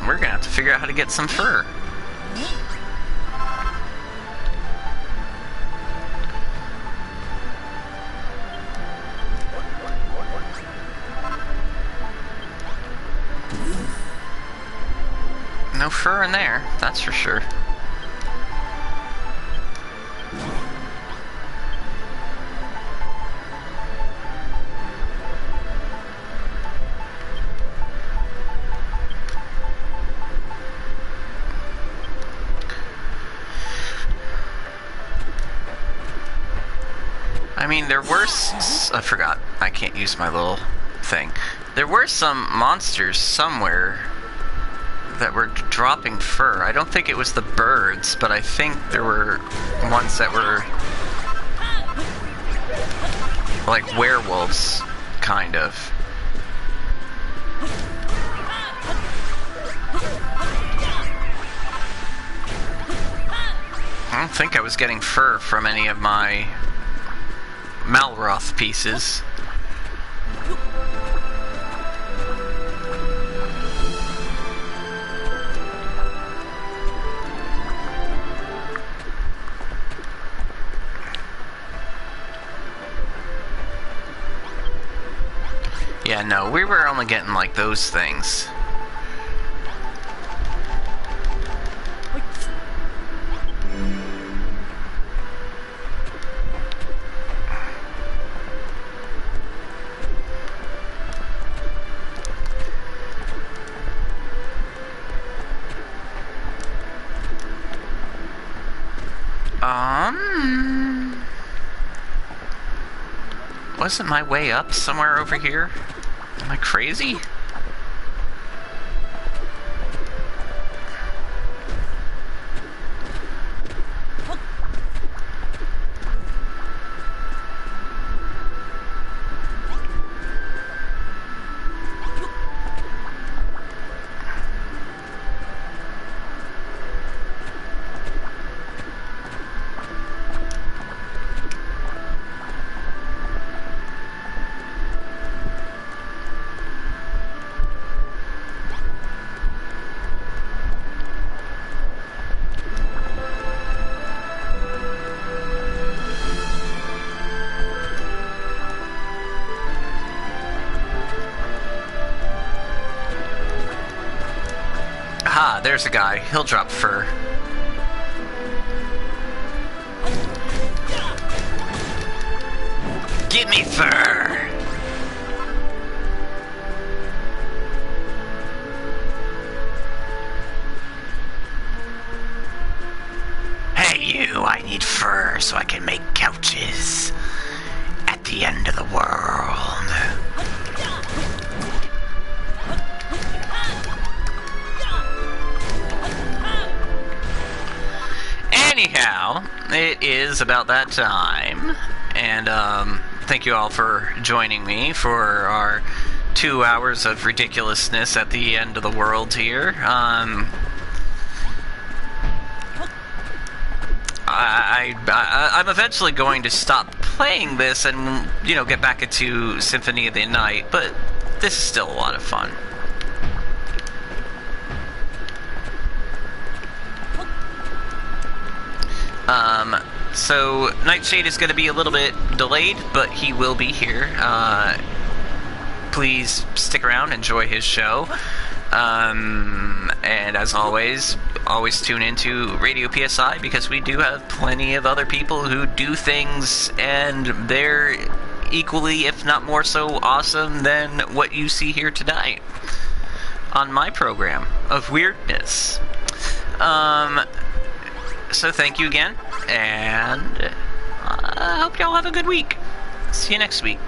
we're gonna have to figure out how to get some fur. No fur in there, that's for sure. I mean, there were I forgot. I can't use my little thing. There were some monsters somewhere that were dropping fur. I don't think it was the birds, but I think there were ones that were like werewolves, kind of. I don't think I was getting fur from any of my Malroth pieces. Yeah, no, we were only getting like those things. Wasn't my way up somewhere over here? Am I crazy? Ah, there's a guy. He'll drop fur. Give me fur! Hey you, I need fur so I can make couches at the end of the world. Anyhow, it is about that time, and thank you all for joining me for our 2 hours of ridiculousness at the end of the world here. I'm eventually going to stop playing this and, you know, get back into Symphony of the Night, but this is still a lot of fun. So Nightshade is going to be a little bit delayed, but he will be here. Please stick around, enjoy his show. And as always tune into Radio PSI, because we do have plenty of other people who do things, and they're equally, if not more so, awesome than what you see here tonight on my program of weirdness. So thank you again, and I hope y'all have a good week. See you next week.